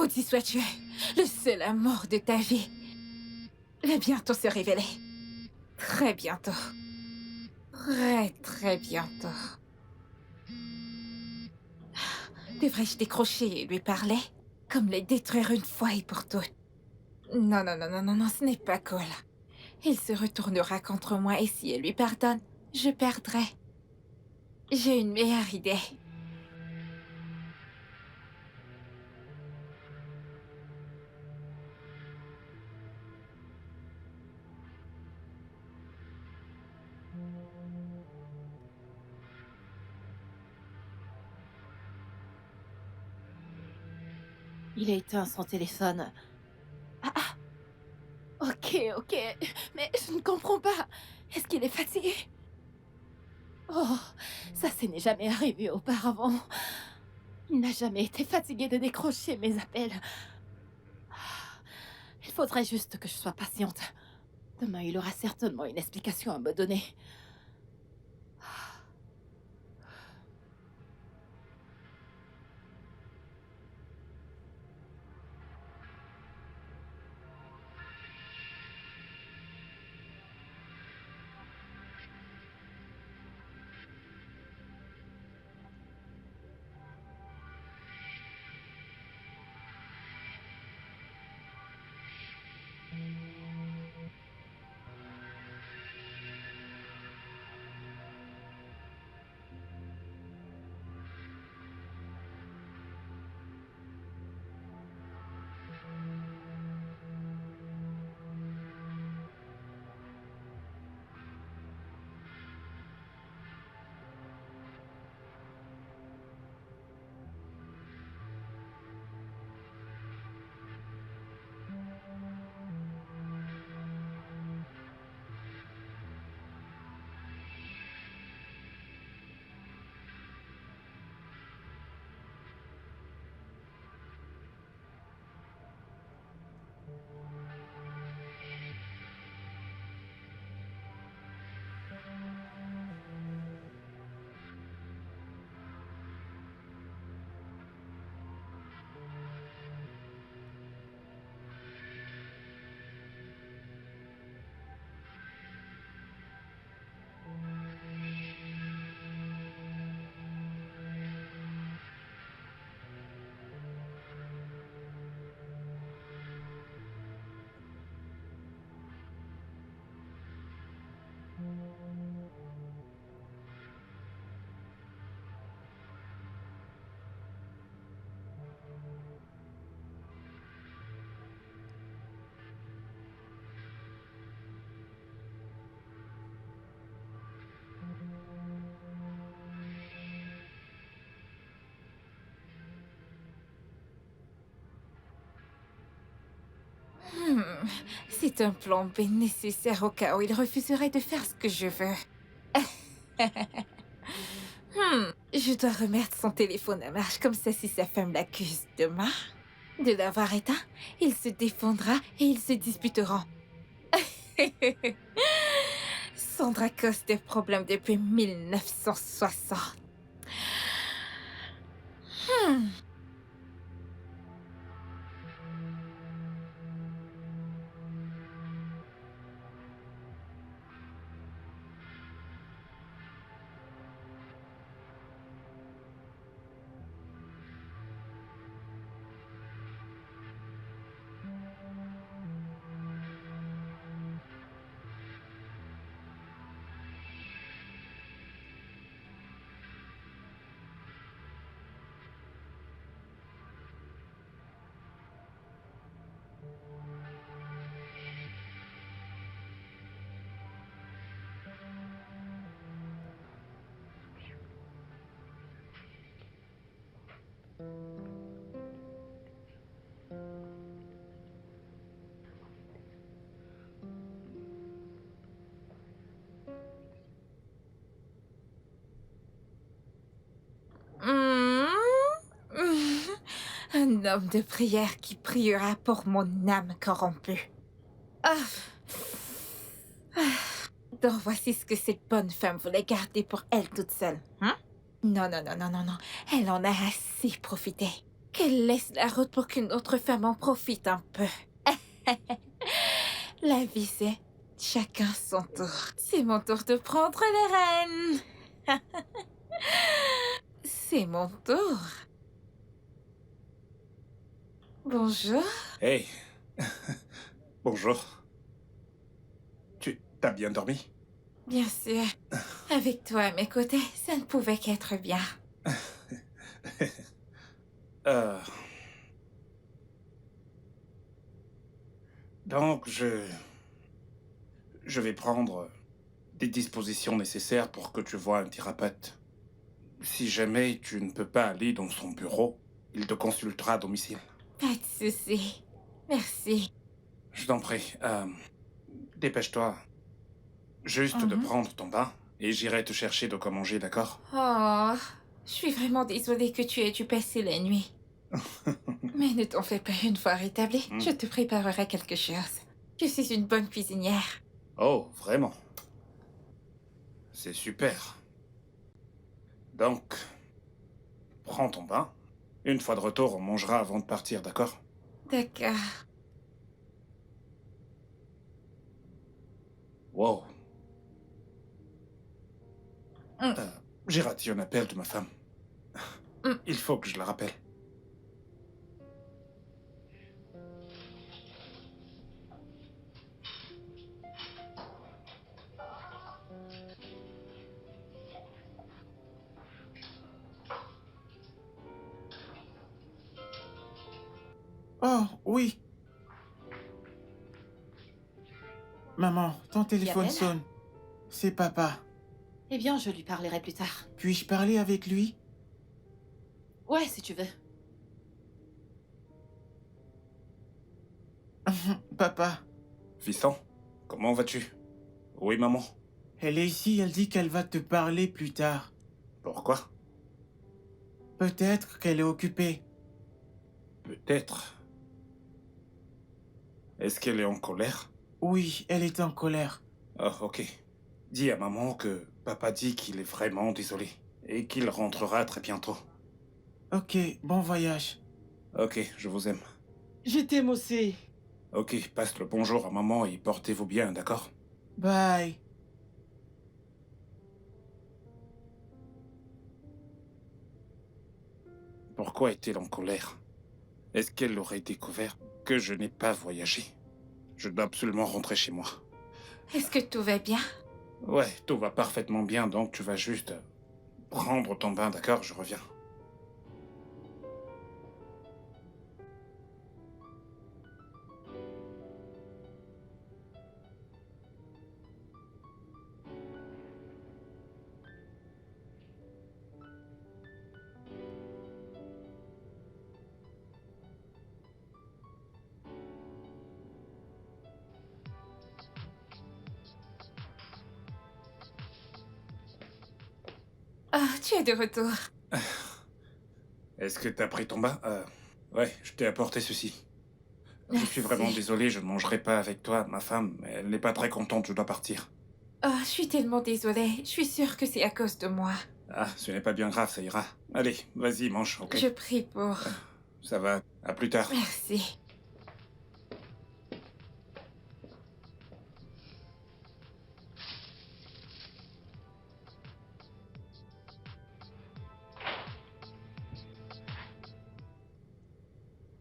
Maudit sois-tu, le seul amour de ta vie va bientôt se révéler. Très bientôt. Très, très bientôt. Devrais-je décrocher et lui parler? Comme les détruire une fois et pour toutes. Non, non, non, non, non, non, ce n'est pas cool. Il se retournera contre moi et si elle lui pardonne, je perdrai. J'ai une meilleure idée. Il a éteint son téléphone. Ok, ok. Mais je ne comprends pas. Est-ce qu'il est fatigué? Oh, ça n'est jamais arrivé auparavant. Il n'a jamais été fatigué de décrocher mes appels. Il faudrait juste que je sois patiente. Demain, il aura certainement une explication à me donner. C'est un plan B nécessaire au cas où il refuserait de faire ce que je veux. Je dois remettre son téléphone à marche comme ça si sa femme l'accuse demain de l'avoir éteint, il se défendra et ils se disputeront. Sandra cause des problèmes depuis 1960. Un homme de prière qui priera pour mon âme corrompue. Donc voici ce que cette bonne femme voulait garder pour elle toute seule. Non, non, non, non, non, non. Elle en a assez profité. qu'elle laisse la route pour qu'une autre femme en profite un peu. La vie, c'est chacun son tour. C'est mon tour de prendre les rênes. C'est mon tour. Bonjour. Hey. Bonjour. Tu t'as bien dormi? Bien sûr. Avec toi à mes côtés, ça ne pouvait qu'être bien. Donc, je vais prendre des dispositions nécessaires pour que tu vois un thérapeute. Si jamais tu ne peux pas aller dans son bureau, il te consultera à domicile. Pas de souci. Merci. Je t'en prie. Dépêche-toi. Juste de prendre ton bain et j'irai te chercher de quoi manger, d'accord? Oh, je suis vraiment désolée que tu aies dû passer la nuit. Mais ne t'en fais pas, une fois rétabli, je te préparerai quelque chose. Je suis une bonne cuisinière. Oh, vraiment? C'est super. Donc, prends ton bain. Une fois de retour, on mangera avant de partir, d'accord? D'accord. Wow. J'ai raté un appel de ma femme. Il faut que je la rappelle. Oh, oui. Maman, ton téléphone Gabriel? sonne. C'est papa. Eh bien, je lui parlerai plus tard. Puis-je parler avec lui? Ouais, si tu veux. Papa, Fiston, comment vas-tu? Oui, maman. elle est ici, elle dit qu'elle va te parler plus tard. Pourquoi? Peut-être qu'elle est occupée. Peut-être. Est-ce qu'elle est en colère? Oui, elle est en colère. Oh, ok. Dis à maman que papa dit qu'il est vraiment désolé et qu'il rentrera très bientôt. Ok, bon voyage. Ok, je vous aime. Je t'aime aussi. Ok, passe le bonjour à maman et portez-vous bien, d'accord? Bye. Pourquoi est-elle en colère? Est-ce qu'elle aurait découvert que je n'ai pas voyagé? Je dois absolument rentrer chez moi. Est-ce que tout va bien? Ouais, tout va parfaitement bien, donc tu vas juste prendre ton bain, d'accord? Je reviens. Oh, tu es de retour. Est-ce que t'as pris ton bain? Ouais, je t'ai apporté ceci. Je suis vraiment Merci. désolé, je ne mangerai pas avec toi, ma femme. Elle n'est pas très contente, je dois partir. Oh, je suis tellement désolée. Je suis sûre que c'est à cause de moi. Ah, ce n'est pas bien grave, ça ira. Allez, vas-y, mange, ok? Je prie pour... Ça va, à plus tard. Merci.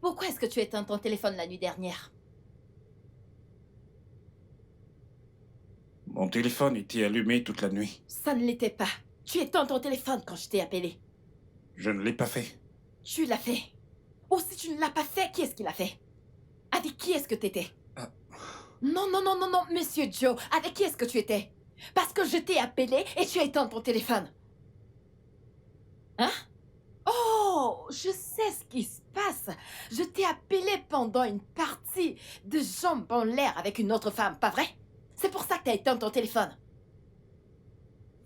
Pourquoi est-ce que tu éteins ton téléphone la nuit dernière? Mon téléphone était allumé toute la nuit. Ça ne l'était pas. Tu éteins ton téléphone quand je t'ai appelé. Je ne l'ai pas fait. Tu l'as fait. Ou si tu ne l'as pas fait, qui est-ce qui l'a fait? Avec qui est-ce que t'étais? Ah. Non, non, non, non, non, Monsieur Joe. Avec qui est-ce que tu étais? Parce que je t'ai appelé et tu as éteint ton téléphone. Hein? Oh, je sais ce qui se passe. Je t'ai appelé pendant une partie de jambes en l'air avec une autre femme, pas vrai? C'est pour ça que t'as éteint ton téléphone.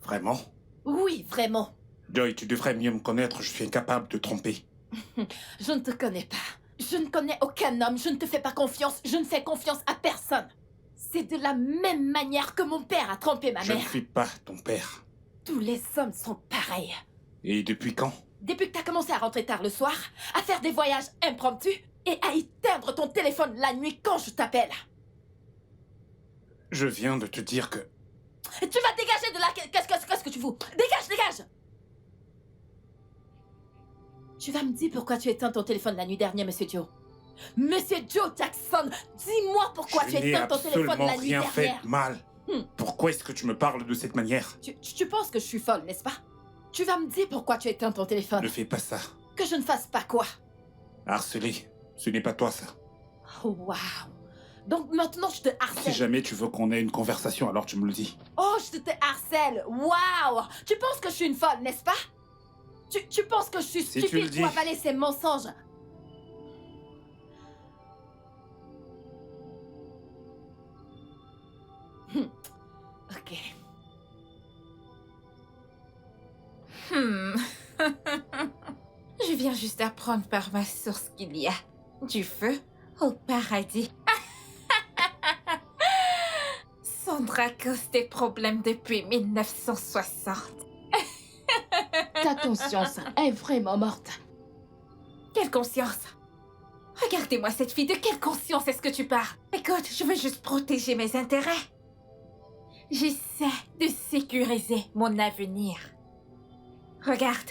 Vraiment? Oui, vraiment. Joy, tu devrais mieux me connaître, je suis incapable de tromper. Je ne te connais pas. Je ne connais aucun homme, je ne te fais pas confiance, je ne fais confiance à personne. C'est de la même manière que mon père a trompé ma Je ne mère. suis pas ton père. Tous les hommes sont pareils. Et depuis quand? Depuis que t'as commencé à rentrer tard le soir, à faire des voyages impromptus et à éteindre ton téléphone la nuit quand je t'appelle. Je viens de te dire que... Tu vas dégager de là. Qu'est-ce que tu fous? Dégage! Tu vas me dire pourquoi tu éteins ton téléphone la nuit dernière, Monsieur Joe. Monsieur Joe Jackson, dis-moi pourquoi tu éteins ton téléphone la nuit rien fait dernière. de mal. Pourquoi est-ce que tu me parles de cette manière? Tu penses que je suis folle, n'est-ce pas? Tu vas me dire pourquoi tu éteins ton téléphone. Ne fais pas ça. Que je ne fasse pas quoi? Harceler, ce n'est pas toi ça. Oh, waouh. Donc maintenant je te harcèle. Si jamais tu veux qu'on ait une conversation, alors tu me le dis. Oh, je te harcèle. Waouh. Tu penses que je suis une folle, n'est-ce pas? Tu penses que je suis Si tu le stupide dis. pour avaler ces mensonges? Ok. Je viens juste d'apprendre par ma source qu'il y a du feu au paradis. Sandra cause des problèmes depuis 1960. Ta conscience est vraiment morte. Quelle conscience? Regardez-moi cette fille, de quelle conscience est-ce que tu parles? Écoute, je veux juste protéger mes intérêts. J'essaie de sécuriser mon avenir. Regarde.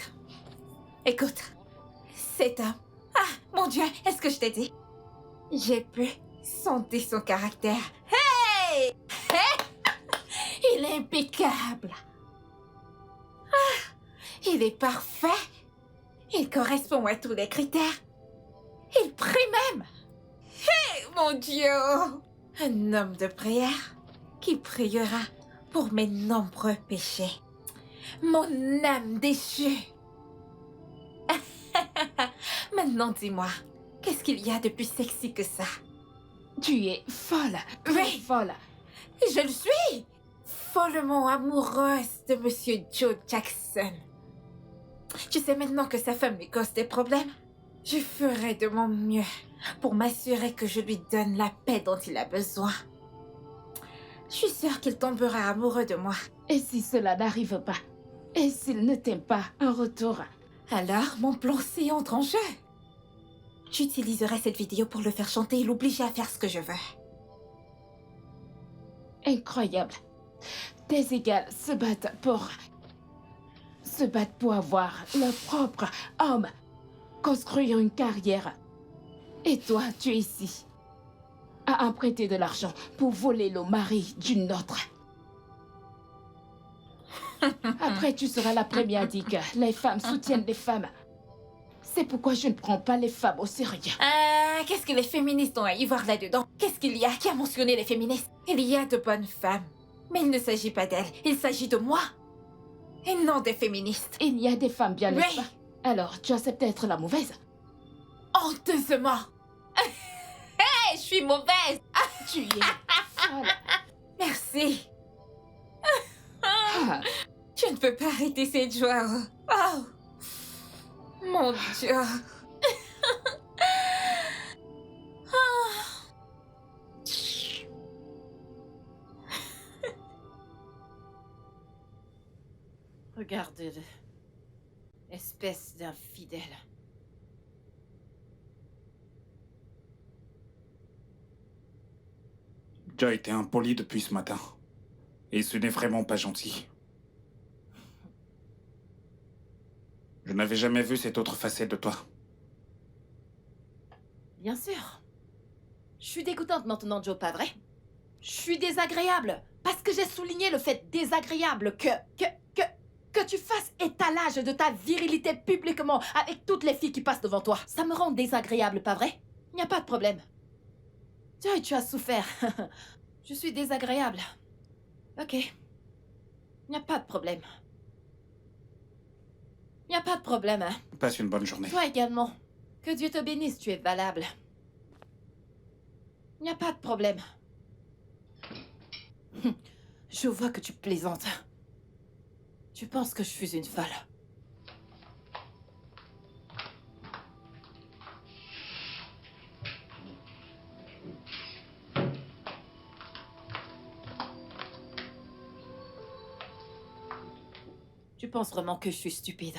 Écoute. Cet homme. Ah, mon Dieu, est-ce que je t'ai dit? J'ai pu sonder son caractère. Hey! Il est impeccable. Ah, il est parfait. Il correspond à tous les critères. Il prie même. Hey, mon Dieu! Un homme de prière qui priera pour mes nombreux péchés. Mon âme déchue. Maintenant, dis-moi, qu'est-ce qu'il y a de plus sexy que ça? Tu es folle. Oui. Folle. Je le suis! Follement amoureuse de Monsieur Joe Jackson. Tu sais maintenant que sa femme lui cause des problèmes? Je ferai de mon mieux pour m'assurer que je lui donne la paix dont il a besoin. Je suis sûre qu'il tombera amoureux de moi. Et si cela n'arrive pas? Et s'il ne t'aime pas en retour? Alors, mon plan C entre en jeu. J'utiliserai cette vidéo pour le faire chanter et l'obliger à faire ce que je veux. Incroyable. Tes égales se battent pour avoir leur propre homme, construire une carrière. Et toi, tu es ici, à emprunter de l'argent pour voler le mari d'une autre. Après, tu seras la première à dire que les femmes soutiennent les femmes. C'est pourquoi je ne prends pas les femmes au sérieux. Qu'est-ce que les féministes ont à y voir là-dedans? Qu'est-ce qu'il y a? Qui a mentionné les féministes? Il y a de bonnes femmes. Mais il ne s'agit pas d'elles, il s'agit de moi. Et non des féministes. Il y a des femmes bien, n'est-ce Oui. pas? Alors, tu acceptes d'être la mauvaise? Honteusement. Hey, je suis mauvaise. Tu es folle. Merci. Ah, Je ne peux pas arrêter cette joie. Oh. Mon Dieu. Regarde-le. Espèce d'infidèle. Tu as été impoli depuis ce matin. Et ce n'est vraiment pas gentil. Je n'avais jamais vu cette autre facette de toi. Bien sûr. Je suis dégoûtante maintenant, Joe, pas vrai? Je suis désagréable. Parce que j'ai souligné le fait désagréable que tu fasses étalage de ta virilité publiquement avec toutes les filles qui passent devant toi. Ça me rend désagréable, pas vrai? Il n'y a pas de problème. Joy, tu as souffert. Je suis désagréable. Ok. Il n'y a pas de problème. Il n'y a pas de problème, hein? Passe une bonne journée. Toi également. Que Dieu te bénisse, tu es valable. Il n'y a pas de problème. Je vois que tu plaisantes. Tu penses que je suis une folle. Tu penses vraiment que je suis stupide?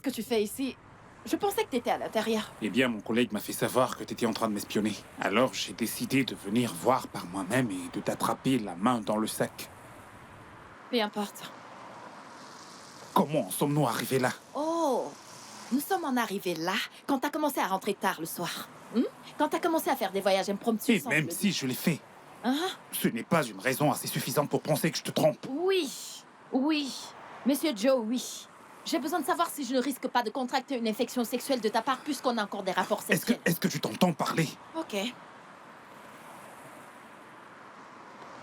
que tu fais ici? Je pensais que t'étais à l'intérieur. Eh bien, mon collègue m'a fait savoir que t'étais en train de m'espionner. Alors, j'ai décidé de venir voir par moi-même et de t'attraper la main dans le sac. Peu importe. Comment en sommes-nous arrivés là? Oh, nous sommes en arrivés là quand t'as commencé à rentrer tard le soir. Quand t'as commencé à faire des voyages impromptus Et sans même le si je l'ai fait, Hein? ce n'est pas une raison assez suffisante pour penser que je te trompe. Oui, oui. Monsieur Joe, oui. J'ai besoin de savoir si je ne risque pas de contracter une infection sexuelle de ta part puisqu'on a encore des rapports sexuels. Est-ce que tu t'entends parler? Ok.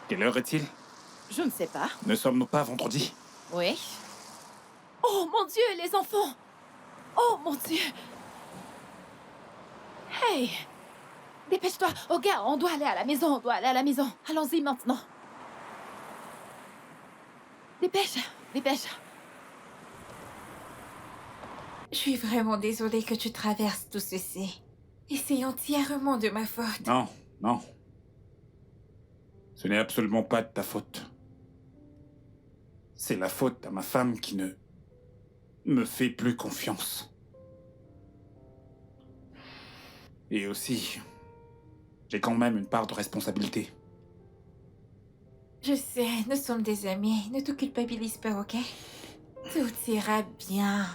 Quelle heure est-il? Je ne sais pas. Ne sommes-nous pas vendredi? Oui. Oh mon Dieu, les enfants! Oh mon Dieu! Hey! Dépêche-toi! Oh gars, on doit aller à la maison, on doit aller à la maison. Allons-y maintenant. Dépêche, dépêche. Je suis vraiment désolée que tu traverses tout ceci. Et c'est entièrement de ma faute. Non, non. Ce n'est absolument pas de ta faute. C'est la faute à ma femme qui ne me fait plus confiance. Et aussi, j'ai quand même une part de responsabilité. Je sais, nous sommes des amis. Ne te culpabilise pas, ok? Tout ira bien.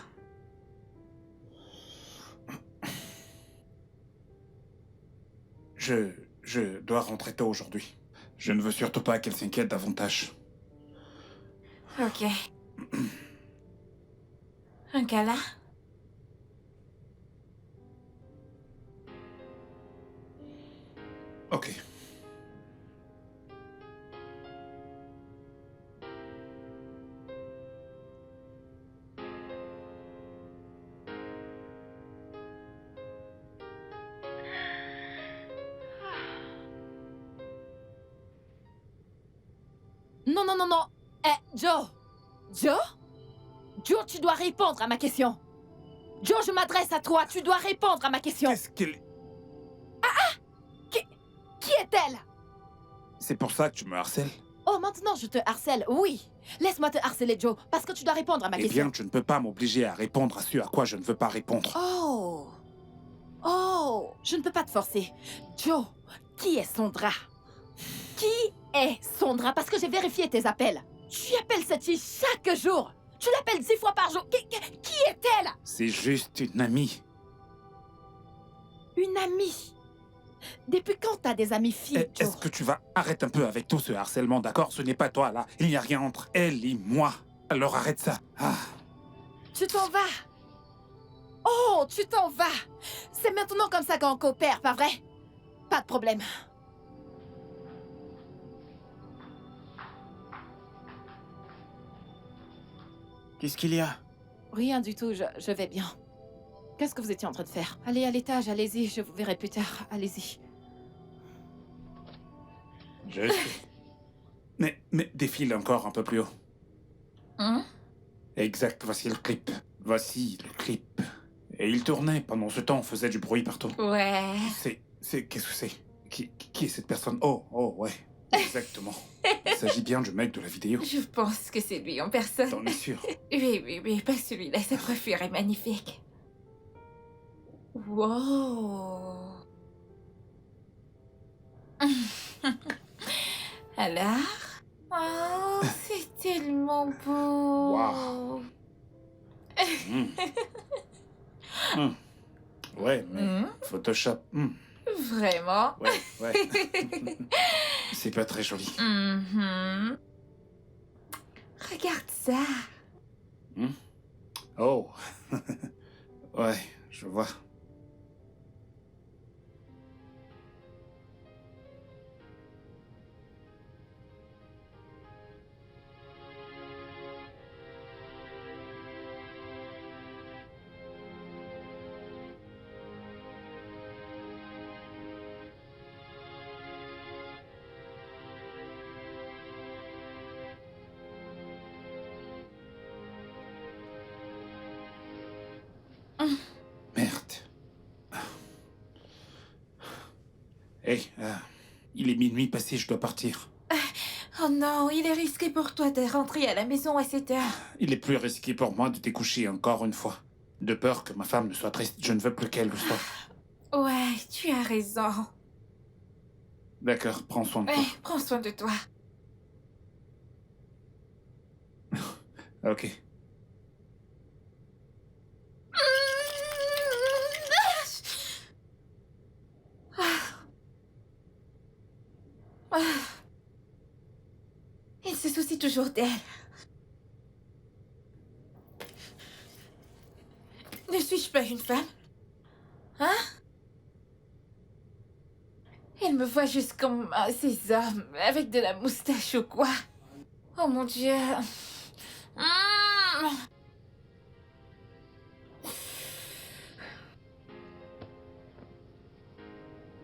Je dois rentrer tôt aujourd'hui. Je ne veux surtout pas qu'elle s'inquiète davantage. Ok. Un câlin? Ok. Non, non, non, non. Joe! Joe? Joe, tu dois répondre à ma question. Joe, je m'adresse à toi. Tu dois répondre à ma question. Qu'est-ce qu'elle... Qui est-elle? C'est pour ça que tu me harcèles? Oh, maintenant je te harcèle. Oui. Laisse-moi te harceler, Joe, parce que tu dois répondre à ma Eh question. bien, tu ne peux pas m'obliger à répondre à ce à quoi je ne veux pas répondre. Oh. Oh. Je ne peux pas te forcer. Joe, qui est Sondra? Qui est Sondra? Parce que j'ai vérifié tes appels. Tu appelles cette fille chaque jour. Tu l'appelles 10 fois par jour. Qui est-elle? C'est juste une amie. Une amie. Depuis quand t'as des amies filles, Joe? Est-ce que tu vas... Arrête un peu avec tout ce harcèlement, d'accord? Ce n'est pas toi, là. Il n'y a rien entre elle et moi. Alors arrête ça. Ah. Tu t'en vas. Oh, tu t'en vas. C'est maintenant comme ça qu'on coopère, pas vrai? Pas de problème. Qu'est-ce qu'il y a? Rien du tout, je vais bien. Qu'est-ce que vous étiez en train de faire? Allez à l'étage, allez-y, je vous verrai plus tard. Allez-y. Je sais. Mais défile encore un peu plus haut. Hein? Exact, voici le clip. Voici le clip. Et il tournait. Pendant ce temps, on faisait du bruit partout. Ouais. Qu'est-ce que c'est? Qui est cette personne? Oh, ouais. Exactement. Il s'agit bien du mec de la vidéo. Je pense que c'est lui en personne. T'en es sûr? Oui, pas celui-là. Sa coiffure est magnifique. Wow. Alors? Oh, c'est tellement beau. Wow. Hmm. Hmm. Ouais, mais Photoshop. Vraiment? Ouais. C'est pas très joli. Mhm. Regarde ça. Oh. Ouais, je vois. Merde. Hey, il est minuit passé, je dois partir. Oh non, il est risqué pour toi de rentrer à la maison à cette heure. Il est plus risqué pour moi de découcher encore une fois. De peur que ma femme ne soit triste, je ne veux plus qu'elle le soit. Ouais, tu as raison. D'accord, prends soin de Ouais, toi. prends soin de toi. Ok. Il se soucie toujours d'elle. Ne suis-je pas une femme? Hein? Il me voit juste comme ces hommes avec de la moustache ou quoi. Oh mon Dieu. Mmh.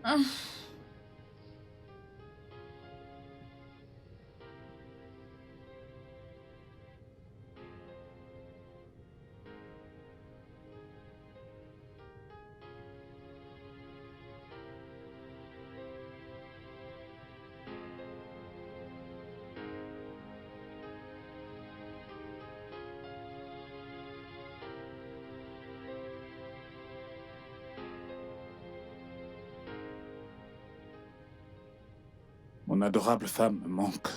Mmh. Mon adorable femme me manque.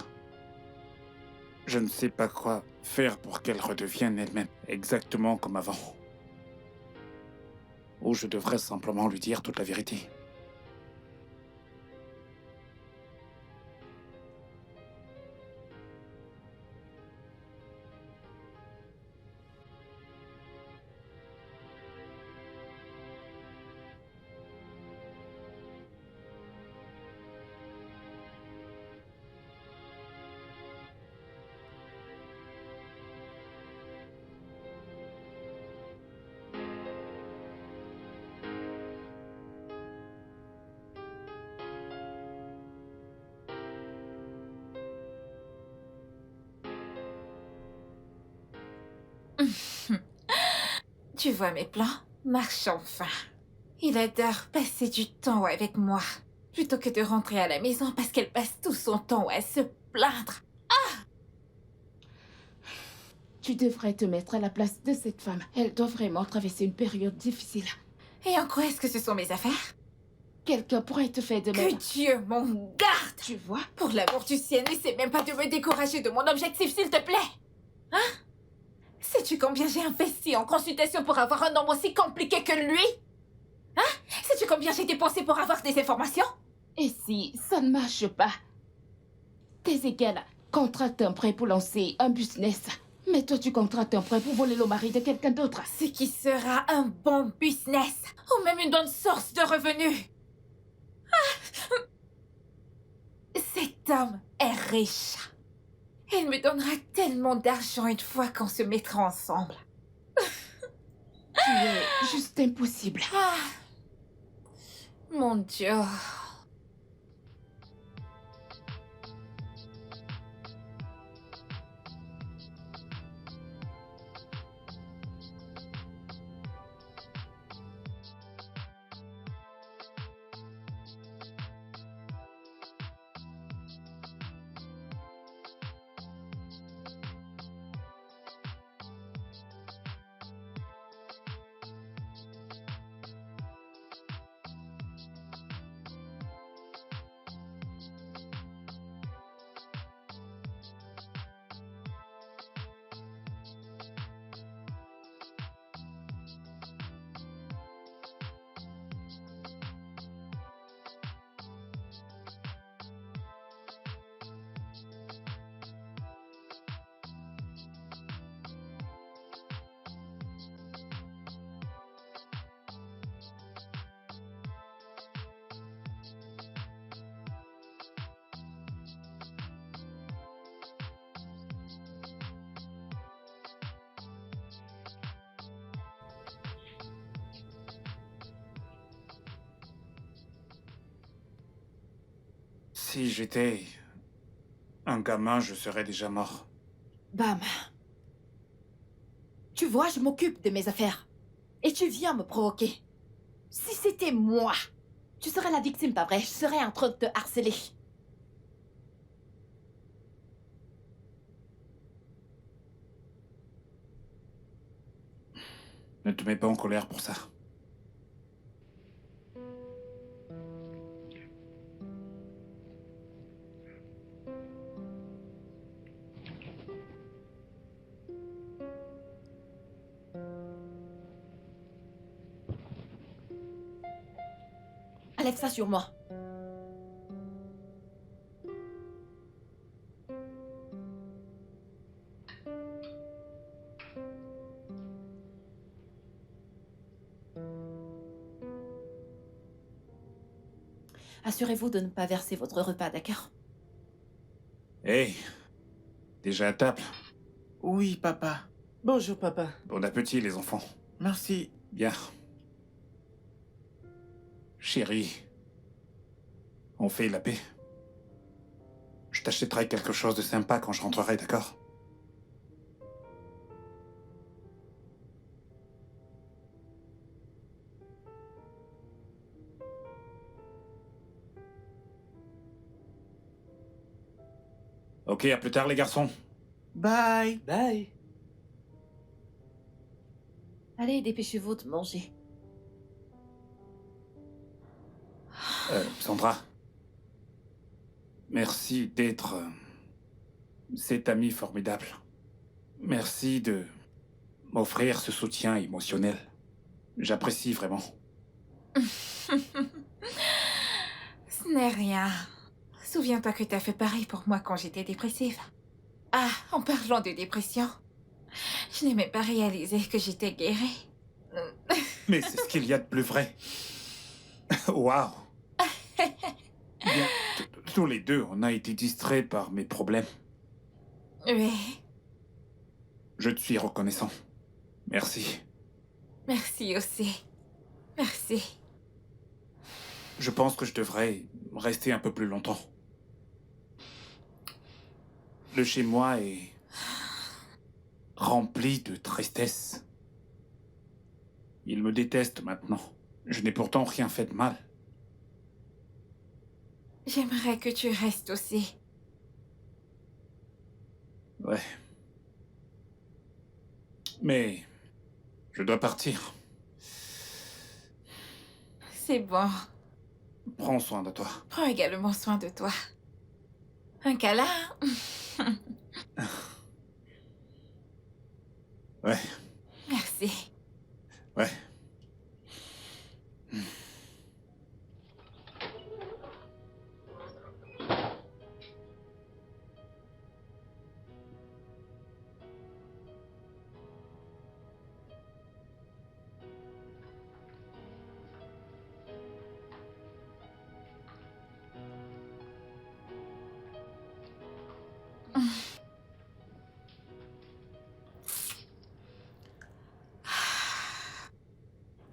Je ne sais pas quoi faire pour qu'elle redevienne elle-même, exactement comme avant. Ou je devrais simplement lui dire toute la vérité. Tu vois mes plans? Marche enfin. Il adore passer du temps avec moi, plutôt que de rentrer à la maison parce qu'elle passe tout son temps à se plaindre. Tu devrais te mettre à la place de cette femme. Elle doit vraiment traverser une période difficile. Et en quoi est-ce que ce sont mes affaires? Quelqu'un pourrait te faire de Que même. Dieu m'en garde! Tu vois? Pour l'amour du ciel, n'essaie même pas de me décourager de mon objectif, s'il te plaît! Hein? Sais-tu combien j'ai investi en consultation pour avoir un homme aussi compliqué que lui? Hein? Sais-tu combien j'ai dépensé pour avoir des informations? Et si ça ne marche pas? Tes égales contractent un prêt pour lancer un business. Mais toi, tu contractes un prêt pour voler le mari de quelqu'un d'autre. Ce qui sera un bon business, ou même une bonne source de revenus. Ah! Cet homme est riche. Il me donnera tellement d'argent une fois qu'on se mettra ensemble. Tu es juste impossible. Ah! Mon Dieu. Si j'étais un gamin, je serais déjà mort. Bam. Tu vois, je m'occupe de mes affaires. Et tu viens me provoquer. Si c'était moi, tu serais la victime, pas vrai? Je serais en train de te harceler. Ne te mets pas en colère pour ça. Enlève ça sur moi. Assurez-vous de ne pas verser votre repas, d'accord? Hey, déjà à table. Oui, papa. Bonjour, papa. Bon appétit, les enfants. Merci. Bien. Chérie, on fait la paix. Je t'achèterai quelque chose de sympa quand je rentrerai, d'accord? Ok, à plus tard, les garçons. Bye. Bye. Allez, dépêchez-vous de manger. Sandra. Merci d'être cet ami formidable. Merci de m'offrir ce soutien émotionnel. J'apprécie vraiment. Ce n'est rien. Souviens-toi que t'as fait pareil pour moi quand j'étais dépressive. Ah, en parlant de dépression, je n'ai même pas réalisé que j'étais guérie. Mais c'est ce qu'il y a de plus vrai. Waouh. Bien, tous les deux, on a été distraits par mes problèmes. Oui, Je te suis reconnaissant. Merci. merci aussi. Merci. Je pense que je devrais rester un peu plus longtemps. Le chez-moi est rempli de tristesse. Il me déteste maintenant. Je n'ai pourtant rien fait de mal. J'aimerais que tu restes aussi. Ouais. Mais je dois partir. C'est bon. Prends soin de toi. Prends également soin de toi. Un câlin? Ouais, Merci. ouais.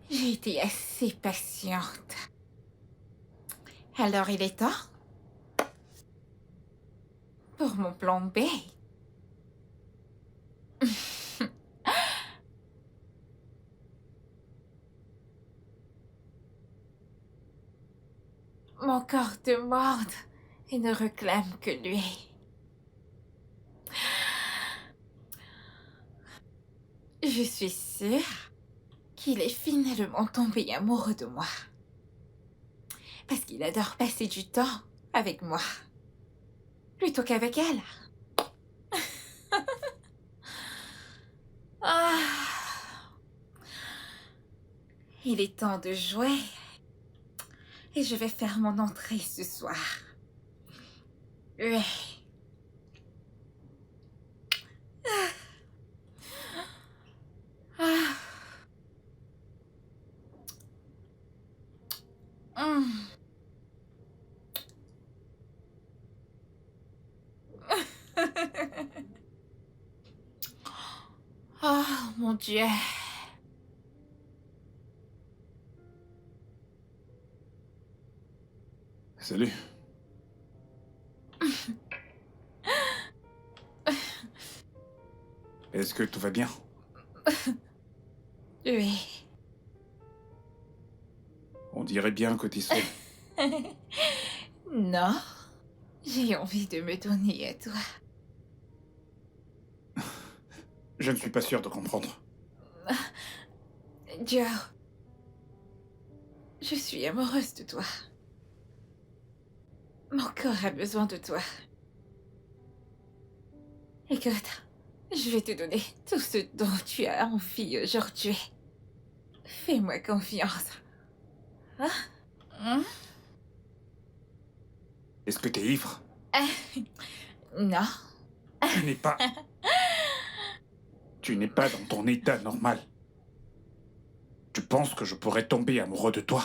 J'ai été assez patiente. Alors il est temps pour mon plan B. Mon corps demande et ne réclame que lui. Je suis sûre qu'il est finalement tombé amoureux de moi. Parce qu'il adore passer du temps avec moi. Plutôt qu'avec elle. Ah. Il est temps de jouer. Et je vais faire mon entrée ce soir. Oui. Ah. Hum. Oh mon Dieu. Salut. Est-ce que tout va bien? Oui. On dirait bien que t'es seul. Non. J'ai envie de me donner à toi. Je ne suis pas sûr de comprendre. Joe, je suis amoureuse de toi. Mon corps a besoin de toi. Écoute, je vais te donner tout ce dont tu as envie aujourd'hui. Fais-moi confiance. Hein? Est-ce que t'es ivre? Non. Tu n'es pas... Tu n'es pas dans ton état normal. Tu penses que je pourrais tomber amoureux de toi?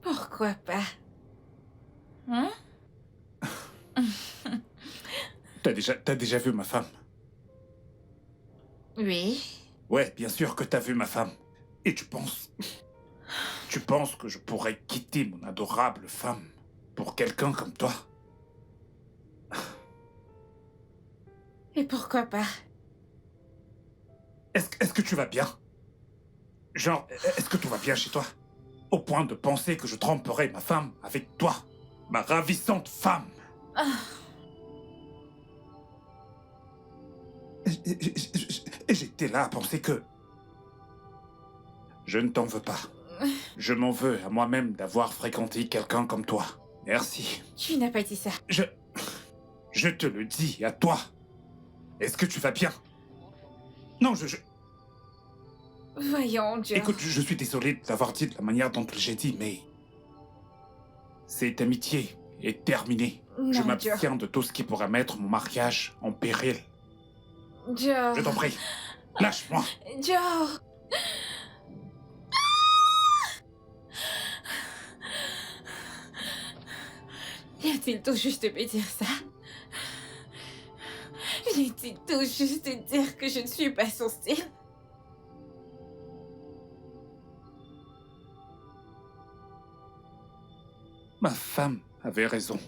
Pourquoi pas? Hein? T'as déjà vu ma femme? Oui. Ouais, bien sûr que t'as vu ma femme. Et tu penses... Tu penses que je pourrais quitter mon adorable femme pour quelqu'un comme toi? Et pourquoi pas? Est-ce que tu vas bien? Genre, est-ce que tout va bien chez toi? Au point de penser que je tromperais ma femme avec toi, ma ravissante femme. Et j'étais là à penser que... Je ne t'en veux pas. Je m'en veux à moi-même d'avoir fréquenté quelqu'un comme toi. Merci. Tu n'as pas dit ça. Je te le dis à toi. Est-ce que tu vas bien? Non, Voyons, Joe. Écoute, je suis désolé de l'avoir dit de la manière dont j'ai dit, mais... Cette amitié est terminée. Non, Je Joe. m'abstiens de tout ce qui pourrait mettre mon mariage en péril. Joe. Je t'en prie, lâche-moi. Joe. Vient-il tout juste de me dire ça? Vient-il tout juste de dire que je ne suis pas son style? Ma femme avait raison.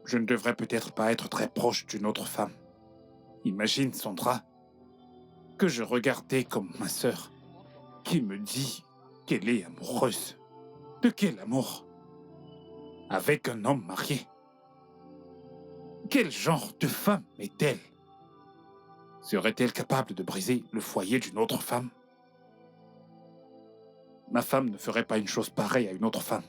Je ne devrais peut-être pas être très proche d'une autre femme. Imagine, Sandra, que je regardais comme ma sœur, qui me dit qu'elle est amoureuse. De quel amour? Avec un homme marié. Quel genre de femme est-elle? Serait-elle capable de briser le foyer d'une autre femme? Ma femme ne ferait pas une chose pareille à une autre femme.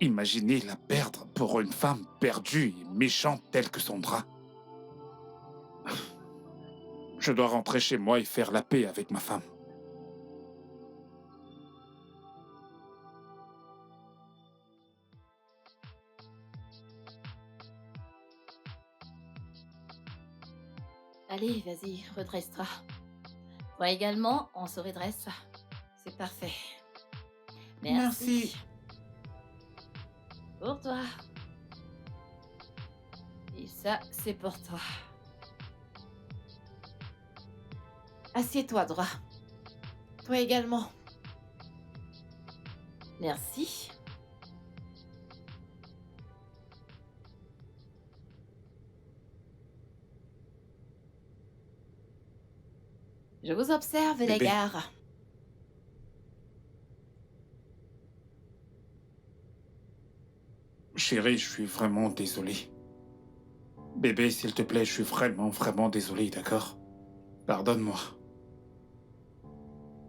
Imaginez la perdre pour une femme perdue et méchante telle que Sandra. Je dois rentrer chez moi et faire la paix avec ma femme. Allez, vas-y, redresse-toi. Toi également, on se redresse. C'est parfait. Merci. Pour toi. Et ça, c'est pour toi. Assieds-toi droit. Toi également. Merci. Je vous observe, les Bébé. gars. Chérie, je suis vraiment désolé. Bébé, s'il te plaît, je suis vraiment désolé, d'accord? Pardonne-moi.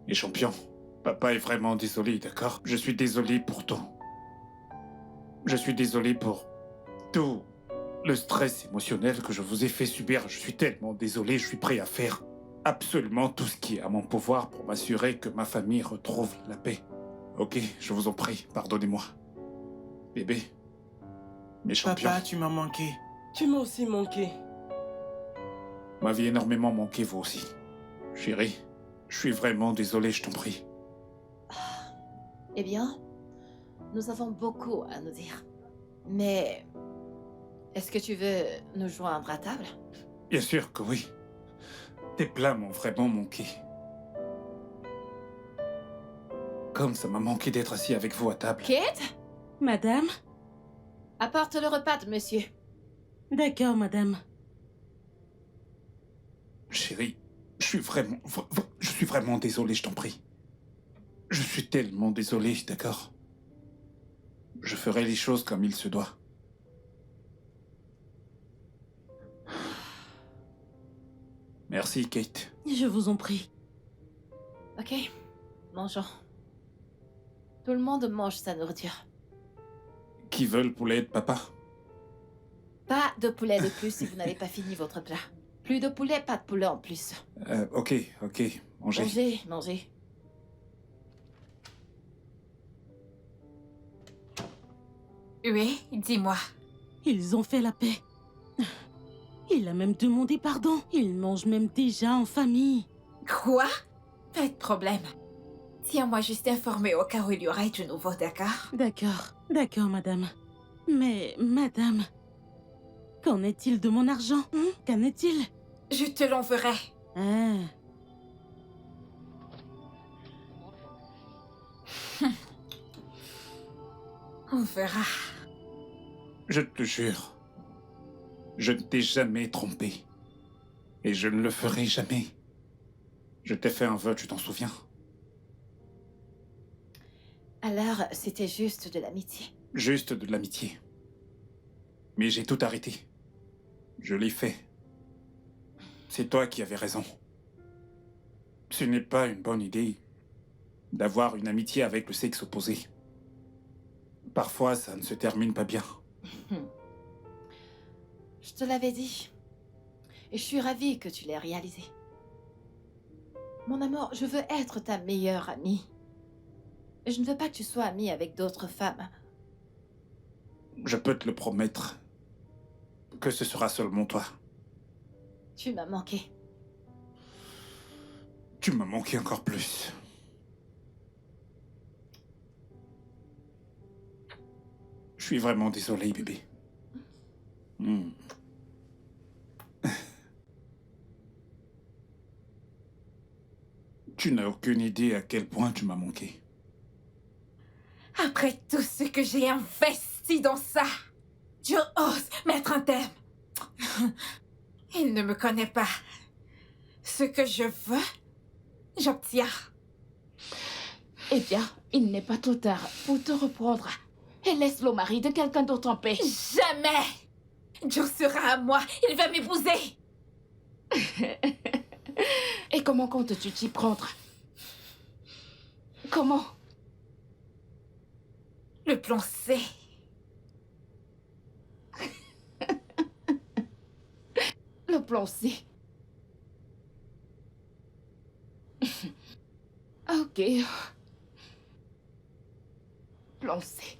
Et champion, papa est vraiment désolé, d'accord? Je suis désolé pour tout. Je suis désolé pour tout le stress émotionnel que je vous ai fait subir. Je suis tellement désolé, je suis prêt à faire absolument tout ce qui est à mon pouvoir pour m'assurer que ma famille retrouve la paix. Ok, je vous en prie, pardonnez-moi. Bébé, mes champions, Papa, tu m'as manqué. Tu m'as aussi manqué. m'aviez énormément manqué vous aussi. Chérie, je suis vraiment désolé, je t'en prie. Eh bien, nous avons beaucoup à nous dire. Mais est-ce que tu veux nous joindre à table? Bien sûr que oui. Tes plats m'ont vraiment manqué. Comme ça m'a manqué d'être assis avec vous à table. Kate, Madame? apporte le repas de monsieur. D'accord, madame. Chérie, je suis vraiment désolé, je t'en prie. Je suis tellement désolé, d'accord? Je ferai les choses comme il se doit. Merci, Kate. Je vous en prie. Ok, mangeons. Tout le monde mange sa nourriture. Qui veut le poulet de papa? Pas de poulet de plus si vous n'avez pas fini votre plat. Plus de poulet, pas de poulet en plus. Ok, mangez. Mangez, mangez. Oui, dis-moi. Ils ont fait la paix. Il a même demandé pardon. Ils mangent même déjà en famille. Quoi? Pas de problème. Tiens-moi juste informé au cas où il y aurait du nouveau, d'accord? D'accord, madame. Mais, madame, qu'en est-il de mon argent? Qu'en est-il? Je te l'enverrai. Ah, On verra. Je te jure, je ne t'ai jamais trompé. Et je ne le ferai jamais. Je t'ai fait un vœu, tu t'en souviens? Alors, c'était juste de l'amitié. Juste de l'amitié. Mais j'ai tout arrêté. Je l'ai fait. C'est toi qui avais raison. Ce n'est pas une bonne idée d'avoir une amitié avec le sexe opposé. Parfois, ça ne se termine pas bien. Je te l'avais dit. Et je suis ravie que tu l'aies réalisé. Mon amour, je veux être ta meilleure amie. Et je ne veux pas que tu sois amie avec d'autres femmes. Je peux te le promettre que ce sera seulement toi. Tu m'as manqué. Tu m'as manqué encore plus. Je suis vraiment désolé, bébé. Tu n'as aucune idée à quel point tu m'as manqué. Après tout ce que j'ai investi dans ça, tu oses mettre un terme. Il ne me connaît pas. Ce que je veux, j'obtiens. Eh bien, il n'est pas trop tard pour te reprendre. Et laisse le mari de quelqu'un d'autre en paix. Jamais! Joe sera à moi. Il va m'épouser. Et comment comptes-tu t'y prendre? Comment? Le plan C. Le plan C. Ok. Plan C.